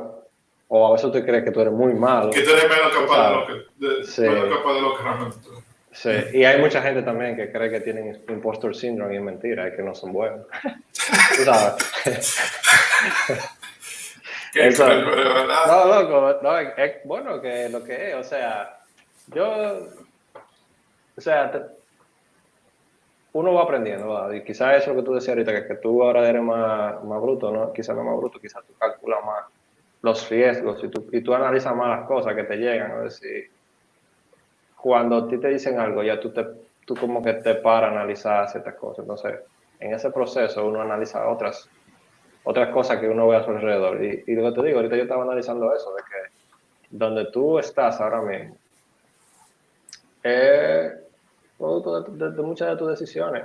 o a veces tú te crees que tú eres muy que tú malo, eres menos tú capaz de sabes. lo Sí, menos capaz de lo que realmente tú eres. sí, y hay mucha gente también que cree que tienen impostor syndrome y es mentira, es que no son buenos. Tú sabes. Qué cruel, Eso, pero de verdad. no, loco, no, es bueno que lo que es, o sea, yo, o sea, uno va aprendiendo, ¿verdad? Y quizás eso es lo que tú decías ahorita, que tú ahora eres más bruto, ¿no? Quizás no más bruto, quizás tú calculas más los riesgos y tú analizas más las cosas que te llegan, a ver si cuando a ti te dicen algo, ya tú como que te paras a analizar ciertas cosas. Entonces, en ese proceso uno analiza otras cosas que uno ve a su alrededor. Y lo que te digo, ahorita yo estaba analizando eso, de que donde tú estás ahora mismo, es producto de muchas de tus decisiones.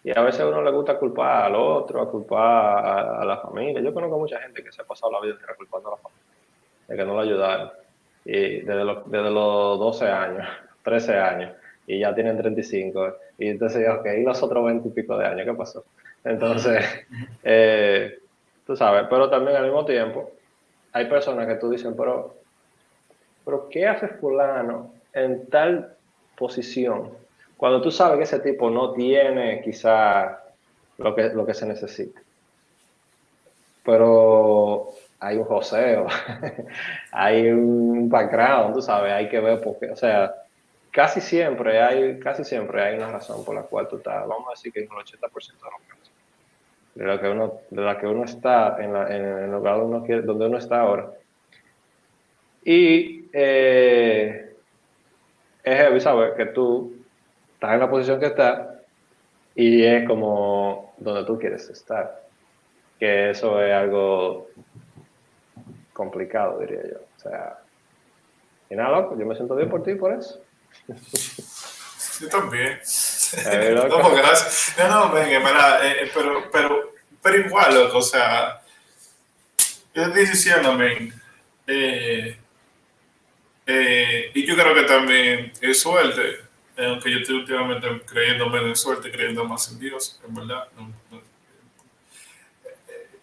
Y a veces a uno le gusta culpar al otro, a culpar a la familia. Yo conozco mucha gente que se ha pasado la vida entera culpando a la familia, de que no lo ayudaron. Y desde los 12 años, 13 años, y ya tienen 35. Y entonces, ok, ¿y los otros 20 y pico de años? ¿Qué pasó? Entonces, tú sabes, pero también al mismo tiempo, hay personas que tú dices, pero ¿qué hace fulano en tal posición? Cuando tú sabes que ese tipo no tiene quizá lo que se necesita. Pero hay un joseo, hay un background, tú sabes, hay que ver por qué, o sea, casi siempre hay una razón por la cual tú estás, vamos a decir que en el 80% de los casos, de la que uno está en el lugar donde uno está ahora. Y es heavy saber que tú estás en la posición que estás y es como donde tú quieres estar. Que eso es algo complicado, diría yo. O sea, y nada, loco, yo me siento bien por ti por eso. Yo también. Loco. No, porque no, venga, pero igual, loco, o sea, yo estoy diciendo, men, y yo creo que también es suerte, aunque yo estoy últimamente creyendo menos en suerte, creyendo más en Dios, en verdad.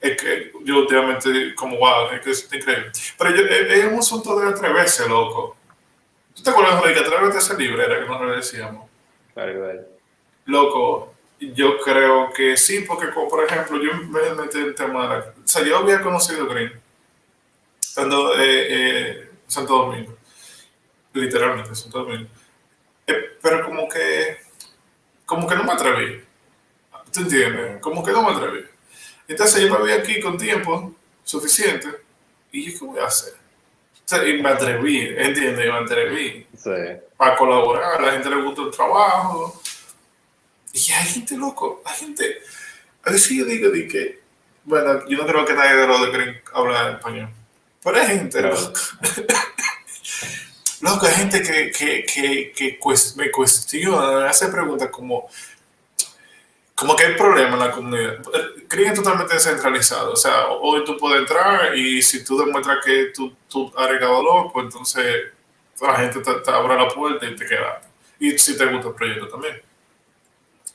Es que yo últimamente, como wow, es que es increíble. Pero es un asunto de atreverse, loco. ¿Tú te acuerdas de que atrévete a ser libre? Era que no le decíamos. Claro, Loco, yo creo que sí, porque como, por ejemplo, yo me metí en el tema de la... O sea, yo había conocido Green estando en Santo Domingo, literalmente Santo Domingo. Pero como que no me atreví. ¿Tú entiendes? Como que no me atreví. Entonces yo me vi aquí con tiempo suficiente y yo, ¿qué voy a hacer? O sea, y me atreví, ¿entiendes? Me atreví sí. para colaborar, a la gente le gusta el trabajo. Y hay gente loco, hay gente. A veces yo digo de que, bueno, yo no creo que nadie de los de Green habla español. Pero hay gente, Claro. loco, hay gente que me cuestiona, me hace preguntas como que hay problemas en la comunidad. Green es totalmente descentralizado. O sea, hoy tú puedes entrar y si tú demuestras que tú has regado pues entonces la gente te abre la puerta y te queda. Y si te gusta el proyecto también.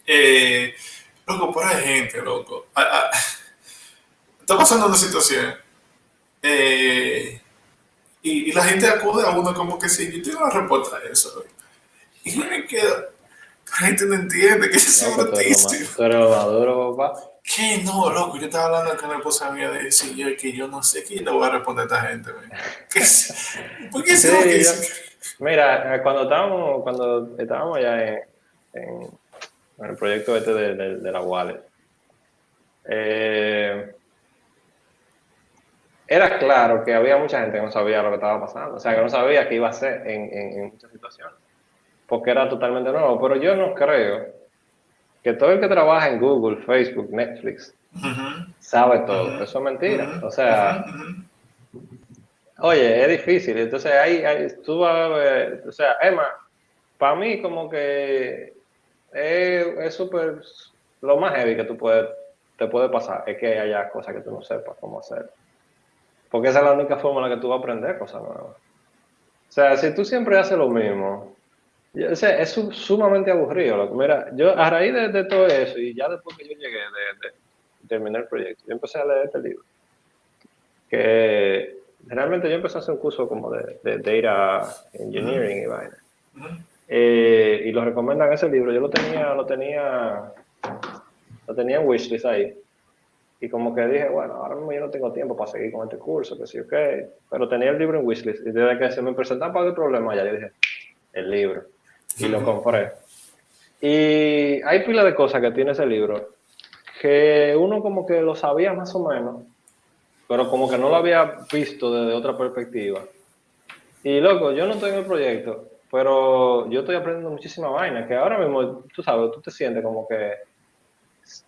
Eh, loco, pero hay gente, loco. Está pasando una situación y la gente acude a uno como que si yo tengo una respuesta a eso. Y yo me quedo, la gente no entiende que yo soy Loco, brutísimo. tú eres lo maduro, papá. ¿Qué? No, loco, yo estaba hablando con la esposa mía de decir yo que yo no sé qué le voy a responder a esta gente. ¿Por qué se lo que Sí, dicen? mira, cuando estábamos ya en el proyecto este de la wallet, era claro que había mucha gente que no sabía lo que estaba pasando, o sea, que no sabía qué iba a hacer en muchas situaciones, porque era totalmente nuevo, pero yo no creo que todo el que trabaja en Google, Facebook, Netflix, sabe todo, eso es mentira, o sea, oye, es difícil, entonces tú vas a ver, o sea, Emma, para mí como que es súper, lo más heavy que te puede pasar es que haya cosas que tú no sepas cómo hacer. Porque esa es la única forma en la que tú vas a aprender cosas nuevas. O sea, si tú siempre haces lo mismo, o sea, es sumamente aburrido. Loco. Mira, yo a raíz de todo eso, y ya después que yo llegué de terminar el proyecto, yo empecé a leer este libro. Que realmente yo empecé a hacer un curso como de data engineering y vaina. Y lo recomiendan ese libro. Yo lo tenía en wishlist ahí. Y como que dije, bueno, ahora mismo yo no tengo tiempo para seguir con este curso, que sí, ok. Pero tenía el libro en wishlist. Y desde que se me presentaba para el problema, ya yo dije, el libro. Y lo compré. Y hay pila de cosas que tiene ese libro que uno como que lo sabía más o menos, pero como que no lo había visto desde otra perspectiva. Y loco, yo no estoy en el proyecto, pero yo estoy aprendiendo muchísima vaina, que ahora mismo, tú sabes, tú te sientes como que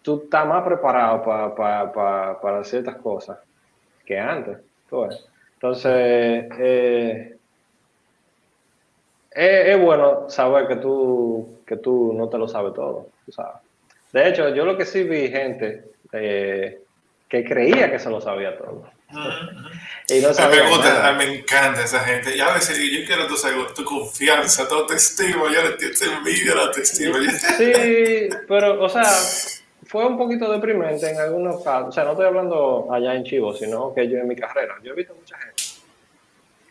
tú estás más preparado para ciertas cosas que antes. Tú ves. Entonces, es bueno saber que tú no te lo sabes todo, tú sabes. De hecho, yo lo que sí vi gente que creía que se lo sabía todo y no Me sabían gusta, nada. me encanta esa gente. Y a veces yo quiero tu confianza, tu autoestima. Yo te envidio la autoestima. Sí, pero, o sea, fue un poquito deprimente en algunos casos. O sea, no estoy hablando allá en Chivo, sino que yo en mi carrera. Yo he visto mucha gente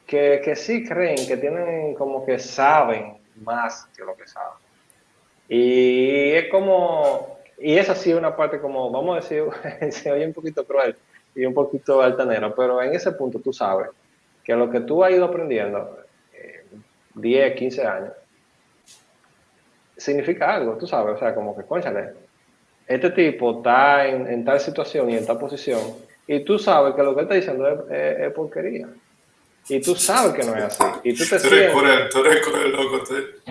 que sí creen que tienen como que saben más que lo que saben. Y es como, y esa sí es una parte como, vamos a decir, se oye un poquito cruel y un poquito altanera, pero en ese punto tú sabes que lo que tú has ido aprendiendo 10, 15 años, significa algo, tú sabes, o sea, como que, cónchale, este tipo está en tal situación y en tal posición, y tú sabes que lo que él está diciendo es porquería, y tú sabes que no es así, y tú te sientes, Tú eres cruel, loco.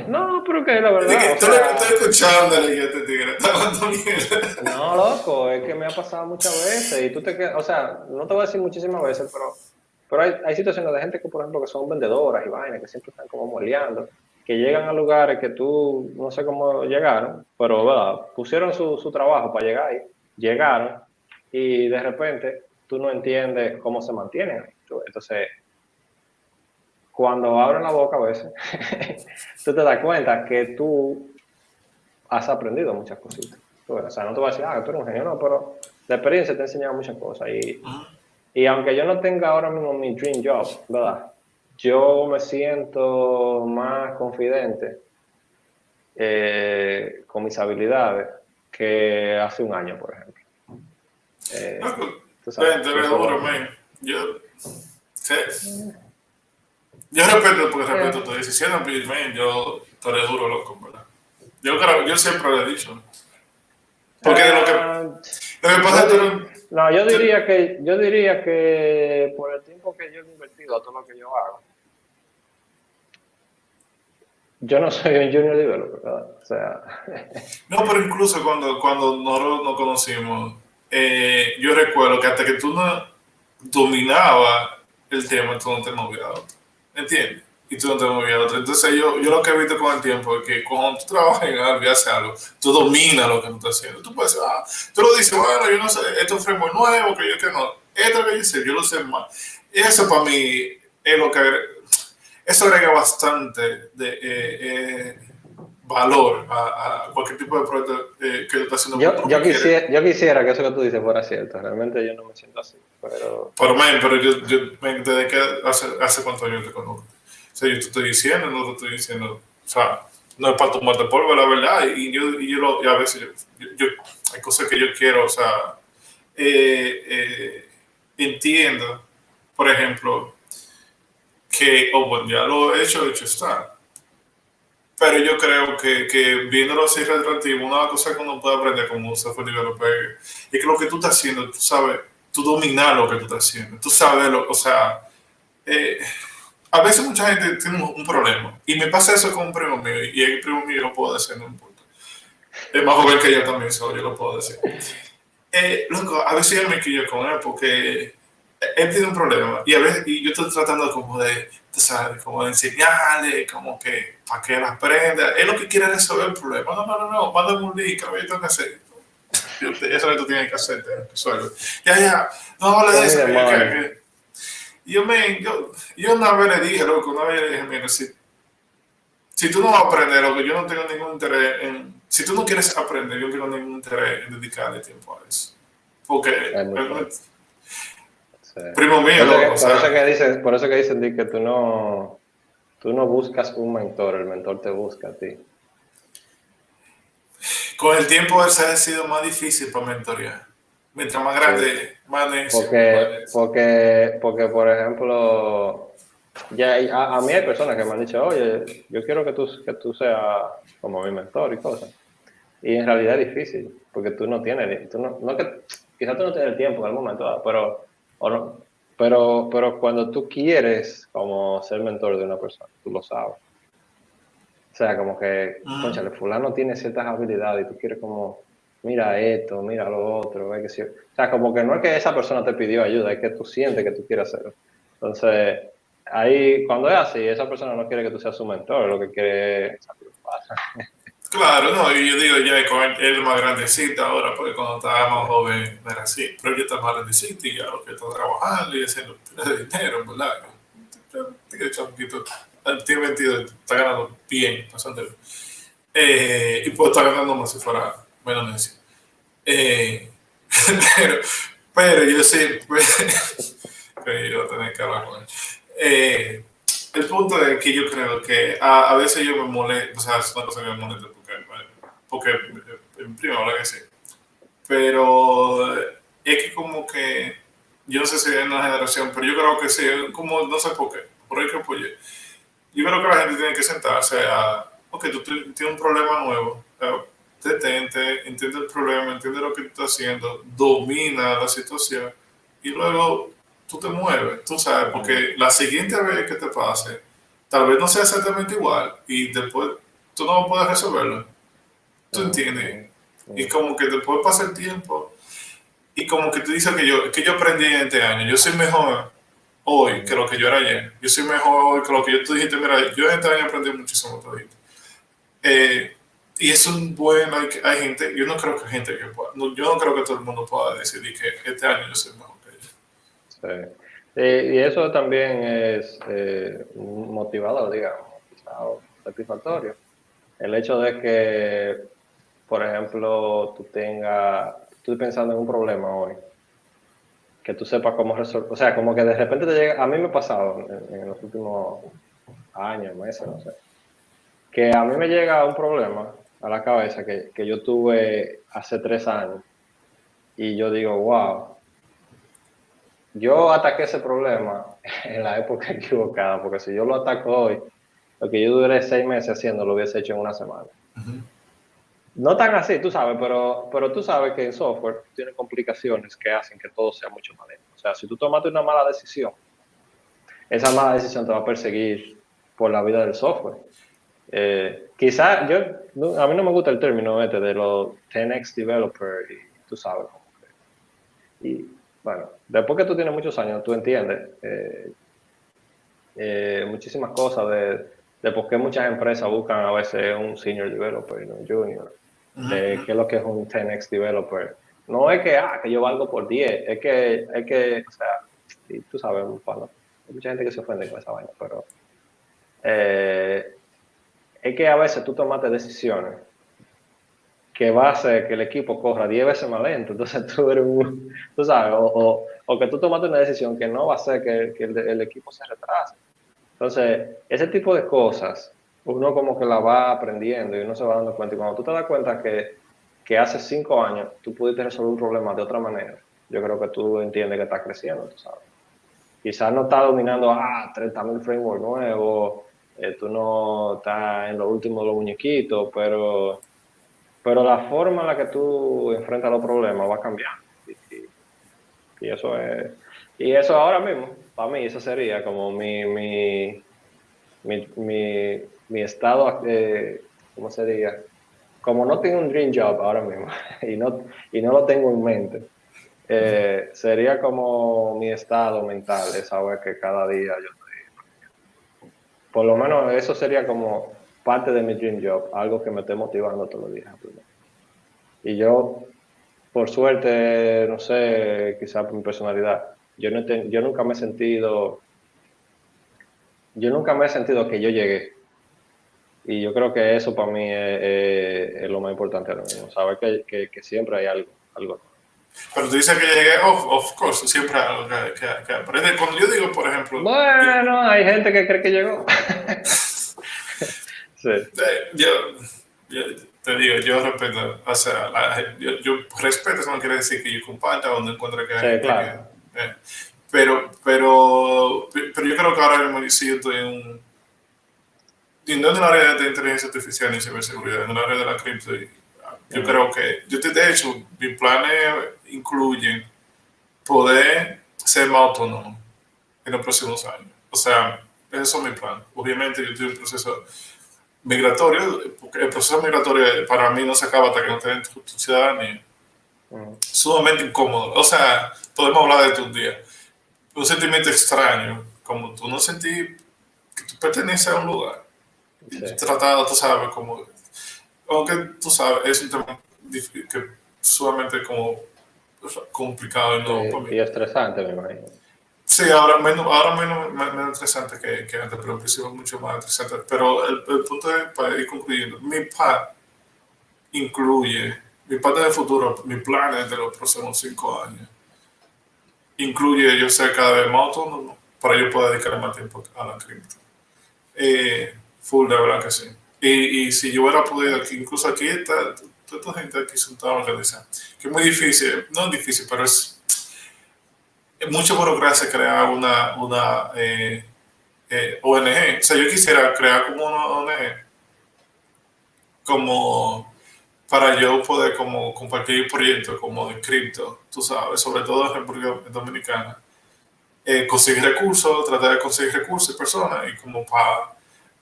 no, pero que es la Es verdad, que o tú lo estás sea, escuchándole y este tigre está hablando mierda. no, loco, es que me ha pasado muchas veces, y tú te quedas, o sea, no te voy a decir muchísimas veces, pero hay situaciones de gente que, por ejemplo, que son vendedoras y vainas, que siempre están como moleando, que llegan a lugares que tú no sé cómo llegaron, pero ¿verdad? Pusieron su trabajo para llegar ahí, llegaron, y de repente tú no entiendes cómo se mantienen ahí. Entonces, cuando abren la boca a veces, tú te das cuenta que tú has aprendido muchas cositas. O sea, no te voy a decir, tú eres un genio, no, pero la experiencia te ha enseñado muchas cosas. Y aunque yo no tenga ahora mismo mi dream job, ¿verdad? Yo me siento más confidente con mis habilidades que hace un año, por ejemplo. Loco, Tú sabes, te y ves eso es duro, bueno. man. Sí. Yo respeto, porque respeto tu Eh, decisión, pero, man, yo te eres duro, loco, ¿verdad? Yo siempre lo he dicho. Porque de ah, lo que pasa yo es que no, tú, yo diría que por el tiempo que yo he invertido a todo lo que yo hago, yo no soy un junior developer, ¿verdad? O sea, no, pero incluso cuando nosotros nos conocimos, yo recuerdo que hasta que tú no dominabas el tema, tú no te movías a otro. ¿Entiendes? Y tú no te movías a otro. Entonces yo lo que he visto con el tiempo es que cuando tú trabajas en algo y haces algo, tú dominas lo que tú estás haciendo. Tú puedes decir, tú lo dices, bueno, yo no sé, esto es un framework nuevo, que yo que no. Esto que yo sé, yo lo sé más. Y eso para mí es lo que eso agrega bastante de valor a cualquier tipo de proyecto que tú estás haciendo, porque tú lo que quieres. yo quisiera que eso que tú dices fuera cierto. Realmente yo no me siento así, pero Pero desde que hace cuántos años te conozco. O sea, yo te estoy diciendo, no te estoy diciendo, o sea, no es para tomarte polvo, la verdad, y a veces hay cosas que yo quiero, o sea, entiendo, por ejemplo, que, bueno, ya lo he hecho está. Pero yo creo que viéndolo así retroactivo, una cosa que uno puede aprender como software developer es que lo que tú estás haciendo, tú sabes, tú dominas lo que tú estás haciendo. Tú sabes, o sea, eh, a veces mucha gente tiene un problema. Y me pasa eso con un primo mío, y el primo mío lo puedo decir, no importa. Es más joven que yo también, yo lo puedo decir. Loco, a veces yo me quillo con él porque él tiene un problema y a veces y yo estoy tratando como de, tú sabes, como de enseñarle, como que para que él aprenda. Él lo que quiere es resolver el problema. No, mándame un link, a ver, yo tengo que hacer. Eso es lo que tú tienes que hacer, resuelve. Ya, no hable show de me eso, the que yo quiero money. que. Yo una vez le dije, loco, una vez le dije, mira, si tú no vas a aprender, lo que yo no tengo ningún interés en. Si tú no quieres aprender, yo no tengo ningún interés en dedicarle tiempo a eso. Porque Es muy fuerte. Sí. primo mío, loco, o sea, Por eso que dicen Di, que tú no buscas un mentor, el mentor te busca a ti. con el tiempo ese ha sido más difícil para mentorear. Mientras más Sí. grande, más necio, más necio. Porque, por ejemplo, a mí hay personas que me han dicho, oye, yo quiero que tú seas como mi mentor y cosas. Y en realidad es difícil, porque tú no tienes, no que, quizás tú no tienes el tiempo en el momento, o no, pero cuando tú quieres como ser mentor de una persona, tú lo sabes. O sea, como que, Ujú. cónchale, fulano tiene ciertas habilidades y tú quieres como, mira esto, mira lo otro, ve que sí. O sea, como que no es que esa persona te pidió ayuda, es que tú sientes que tú quieres hacerlo. Entonces, ahí, cuando es así, esa persona no quiere que tú seas su mentor, lo que quiere es salir pasa. Claro, no, y yo digo ya con él más grandecito ahora, porque cuando estaba más joven no era así, pero yo estaba más grandecito y ya lo que está trabajando y haciendo de dinero, ¿verdad? Tiene chamaquito, tiene 22, está ganando bien, bastante bien. Y puedo estar ganando más si fuera menos necio. Eh, pero, pero yo sí, que yo tener que hablar con él. Eh, el punto es que yo creo que a veces yo me molesto, o sea, es una cosa que me molesta porque en prima, ¿verdad que sí? Pero es que como que, yo no sé si es una generación, pero yo creo que sí, como, no sé por qué, por ahí que apoyé. Yo creo que la gente tiene que sentarse a, ok, tú tienes un problema nuevo, detente, entiende el problema, entiende lo que tú estás haciendo, domina la situación y luego tú te mueves, tú sabes, Ujú, porque la siguiente vez que te pase, tal vez no sea exactamente igual y después tú no puedes resolverlo, tú entiendes, ujú, y ujú, como que después pasa el tiempo y como que tú dices que yo aprendí en este año, yo soy mejor hoy que ujú. lo que yo era ayer. Yo soy mejor hoy que lo que yo tú dijiste, mira, yo en este año aprendí muchísimo todito. Eh, y es un buen, hay gente, yo no creo que hay gente que pueda, no, yo no creo que todo el mundo pueda decidir que este año yo soy mejor que ellos. Sí. Y eso también es un motivador, digamos, quizá, o satisfactorio. El hecho de que, por ejemplo, tú estés pensando en un problema hoy, que tú sepas cómo resolver, o sea, como que de repente te llega, a mí me ha pasado en los últimos años, meses, no sé, que a mí me llega un problema a la cabeza que yo tuve hace 3 años y yo digo, wow, yo ataqué ese problema en la época equivocada, porque si yo lo ataco hoy, lo que yo duré 6 meses haciendo, lo hubiese hecho en una semana. No tan así, tú sabes, pero tú sabes que en software tiene complicaciones que hacen que todo sea mucho más lento. O sea, si tú tomaste una mala decisión, esa mala decisión te va a perseguir por la vida del software. Quizás yo, a mí no me gusta el término este de los 10x developer y tú sabes cómo que. Y bueno, después que tú tienes muchos años, tú entiendes muchísimas cosas de por qué muchas empresas buscan a veces un senior developer y no un junior, de qué es lo que es un 10x developer. No es que yo valgo por 10, o sea, y tú sabes, bueno, hay mucha gente que se ofende con esa vaina, pero eh, es que a veces tú tomaste decisiones que va a hacer que el equipo corra 10 veces más lento, entonces tú eres tú sabes, o que tú tomaste una decisión que no va a hacer que el equipo se retrase. Entonces, ese tipo de cosas, uno como que la va aprendiendo y uno se va dando cuenta. Y cuando tú te das cuenta que hace 5 años tú pudiste resolver un problema de otra manera, yo creo que tú entiendes que estás creciendo, tú sabes. Quizás no estás dominando 30.000 frameworks nuevos, tú no estás en lo último de los muñequitos, pero la forma en la que tú enfrentas los problemas va cambiando. Y eso es, y eso ahora mismo, para mí, eso sería como mi estado, ¿cómo se diga? Como no tengo un dream job ahora mismo y no lo tengo en mente, sería como mi estado mental, de saber que cada día yo, por lo menos eso sería como parte de mi dream job, algo que me esté motivando todos los días. Y yo, por suerte, no sé, quizás por mi personalidad, yo nunca me he sentido que yo llegué. Y yo creo que eso para mí es lo más importante ahora mismo, saber que siempre hay algo nuevo. Pero tú dices que llegué, of course, siempre hay algo que aprender. Cuando yo digo, por ejemplo, Bueno, hay gente que cree que llegó. Sí, yo, yo te digo, yo respeto, o sea, yo respeto, eso no quiere decir que yo comparta o no encuentre que sí, hay gente que... claro. pero yo creo que ahora mismo sí yo estoy en un... Y no en el área de inteligencia artificial ni ciberseguridad, en el área de la cripto. Yo Ujú, creo que, de hecho, mis planes incluyen poder ser más autónomo en los próximos años. O sea, esos son mis planes. Obviamente yo estoy en un proceso migratorio, porque el proceso migratorio para mí no se acaba hasta que no te den tu ciudadanía. Sumamente incómodo. O sea, podemos hablar de tus días. Un sentimiento extraño, como tú no sentí que tú perteneces a un lugar. Sí. Tratado, tú sabes, como... Aunque tú sabes, es un tema que sumamente como complicado y no para mí. Y estresante, me imagino. Sí, menos estresante que antes, pero al principio mucho más estresante. Pero el punto es, para ir concluyendo, mi parte del futuro, mis planes de los próximos 5 años, incluye yo ser cada vez más autónomo para yo poder dedicarle más tiempo a la cripto. Full, de verdad que sí. Y si yo hubiera podido, incluso aquí está, toda esta gente aquí sentada organizada, que es muy difícil, no es difícil, pero es mucha burocracia crear una ONG. O sea, yo quisiera crear como una ONG, como para yo poder como compartir proyectos como de cripto, tú sabes, sobre todo en República Dominicana. Conseguir recursos, tratar de conseguir recursos y personas, y como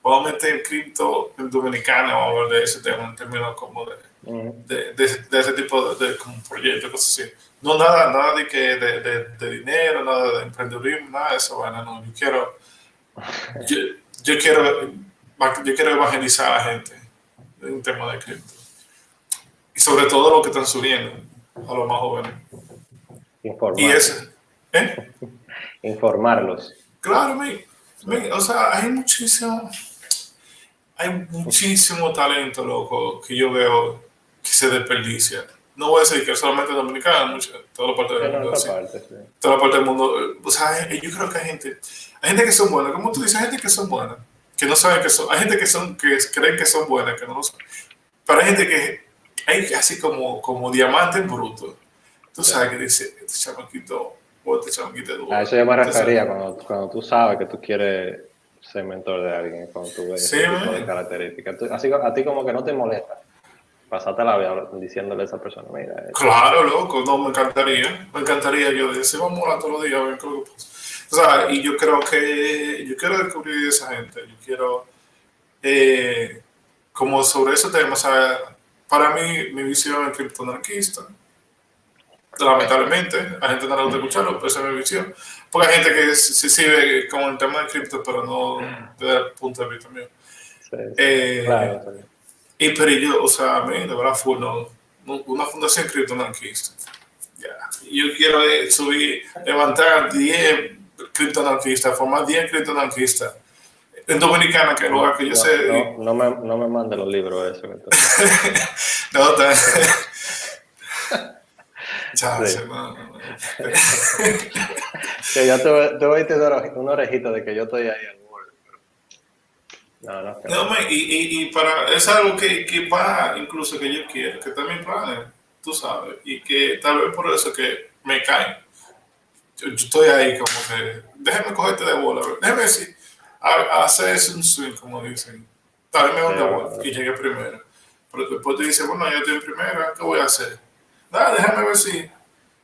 vamos a meter cripto en Dominicana, vamos a hablar de ese tema en términos como de ese tipo de como proyectos, cosas así. No nada de dinero, nada de emprendedurismo, nada de eso, bueno, no, yo, yo quiero, yo quiero evangelizar a la gente en un tema de cripto. Y sobre todo lo que están subiendo, a los más jóvenes. Y eso, ¿eh? Informarlos. Claro, o sea, hay muchísimo talento, loco, que yo veo que se desperdicia. No voy a decir que solamente dominicana, toda la parte del mundo. Toda la parte del mundo. O sea, yo creo que hay gente que son buenas, como tú dices, hay gente que son buenas, que no saben que son, hay gente que creen que son buenas, que no lo son. Pero hay gente que hay así como diamante en bruto. Tú sabes que dice, este chamaquito o este chamaquito duro. A eso yo me refería cuando tú sabes que tú quieres ser mentor de alguien, cuando tú ves ese tipo de características. Así a ti como que no te molesta pasarte la vida diciéndole a esa persona, mira. Claro, loco, no, me encantaría yo decir, vamos a hablar todos los días, a ver qué es lo que pasa. O sea, y yo creo que yo quiero descubrir a esa gente, yo quiero, como sobre ese tema, o sea, para mí, mi visión es criptoanarquista. Lamentablemente, a gente no le gusta escucharlo, pero esa es mi visión. Porque hay gente que se ve como el tema de cripto, pero no desde el punto de vista mío. Sí, claro, sí. Y pero yo, o sea, a mí, de verdad, fue una fundación criptoanarquista. Yo quiero levantar 10 criptoanarquistas, formar 10 criptoanarquistas en Dominicana, que es el lugar que yo sé. No me mande los libros eso. No, ya, sí. no. Que yo te voy a tener una orejita de que yo estoy ahí al borde. No, y para, es algo que va, incluso que yo quiero, que también planes, tú sabes, y que tal vez por eso que me caen. Yo estoy ahí como que, déjame cogerte de bola, déjame decir, hacer un swing, como dicen. Tal vez me voy de bola y llegué primero. Pero después te dice, bueno, yo estoy en primera, ¿qué voy a hacer? Nada, déjame ver si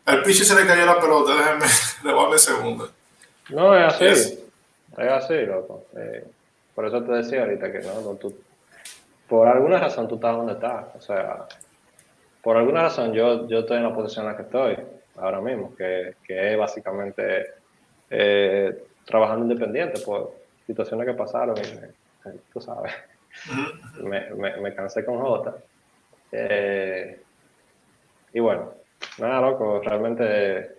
al pitcher se le cayó la pelota, déjame levantarme segunda. No, es así. Es así, loco. Por eso te decía ahorita que no tú, por alguna razón tú estás donde estás. O sea, por alguna razón yo estoy en la posición en la que estoy ahora mismo, que es básicamente trabajando independiente por situaciones que pasaron y tú sabes, me cansé con Jota. Y bueno, nada, loco, realmente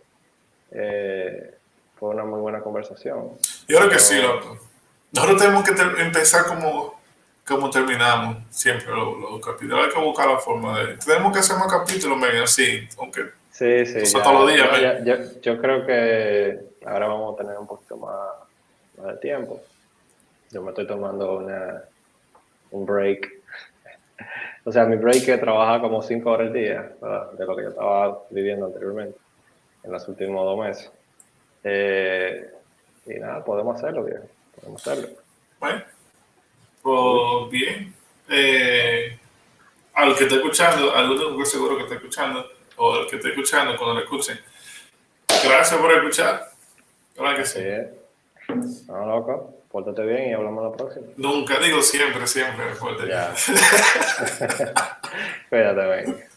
fue una muy buena conversación. Yo creo que sí, loco. Nosotros tenemos que empezar como terminamos siempre los capítulos. Hay que buscar la forma de... Tenemos que hacer más capítulos, medio así, aunque... Sí, todos los días, yo creo que ahora vamos a tener un poquito más de tiempo. Yo me estoy tomando un break. O sea, mi break que trabaja como 5 horas al día, ¿verdad? De lo que yo estaba viviendo anteriormente, en los últimos 2 meses. Y nada, podemos hacerlo, bien. Podemos hacerlo. Bueno, pues bien. Al que esté escuchando, al único seguro que está escuchando, o al que esté escuchando cuando lo escuchen, gracias por escuchar. Claro que sí. No, loco. Pórtate bien y hablamos la próxima. Nunca digo siempre, siempre. Fuerte. Ya. Cuídate, ven.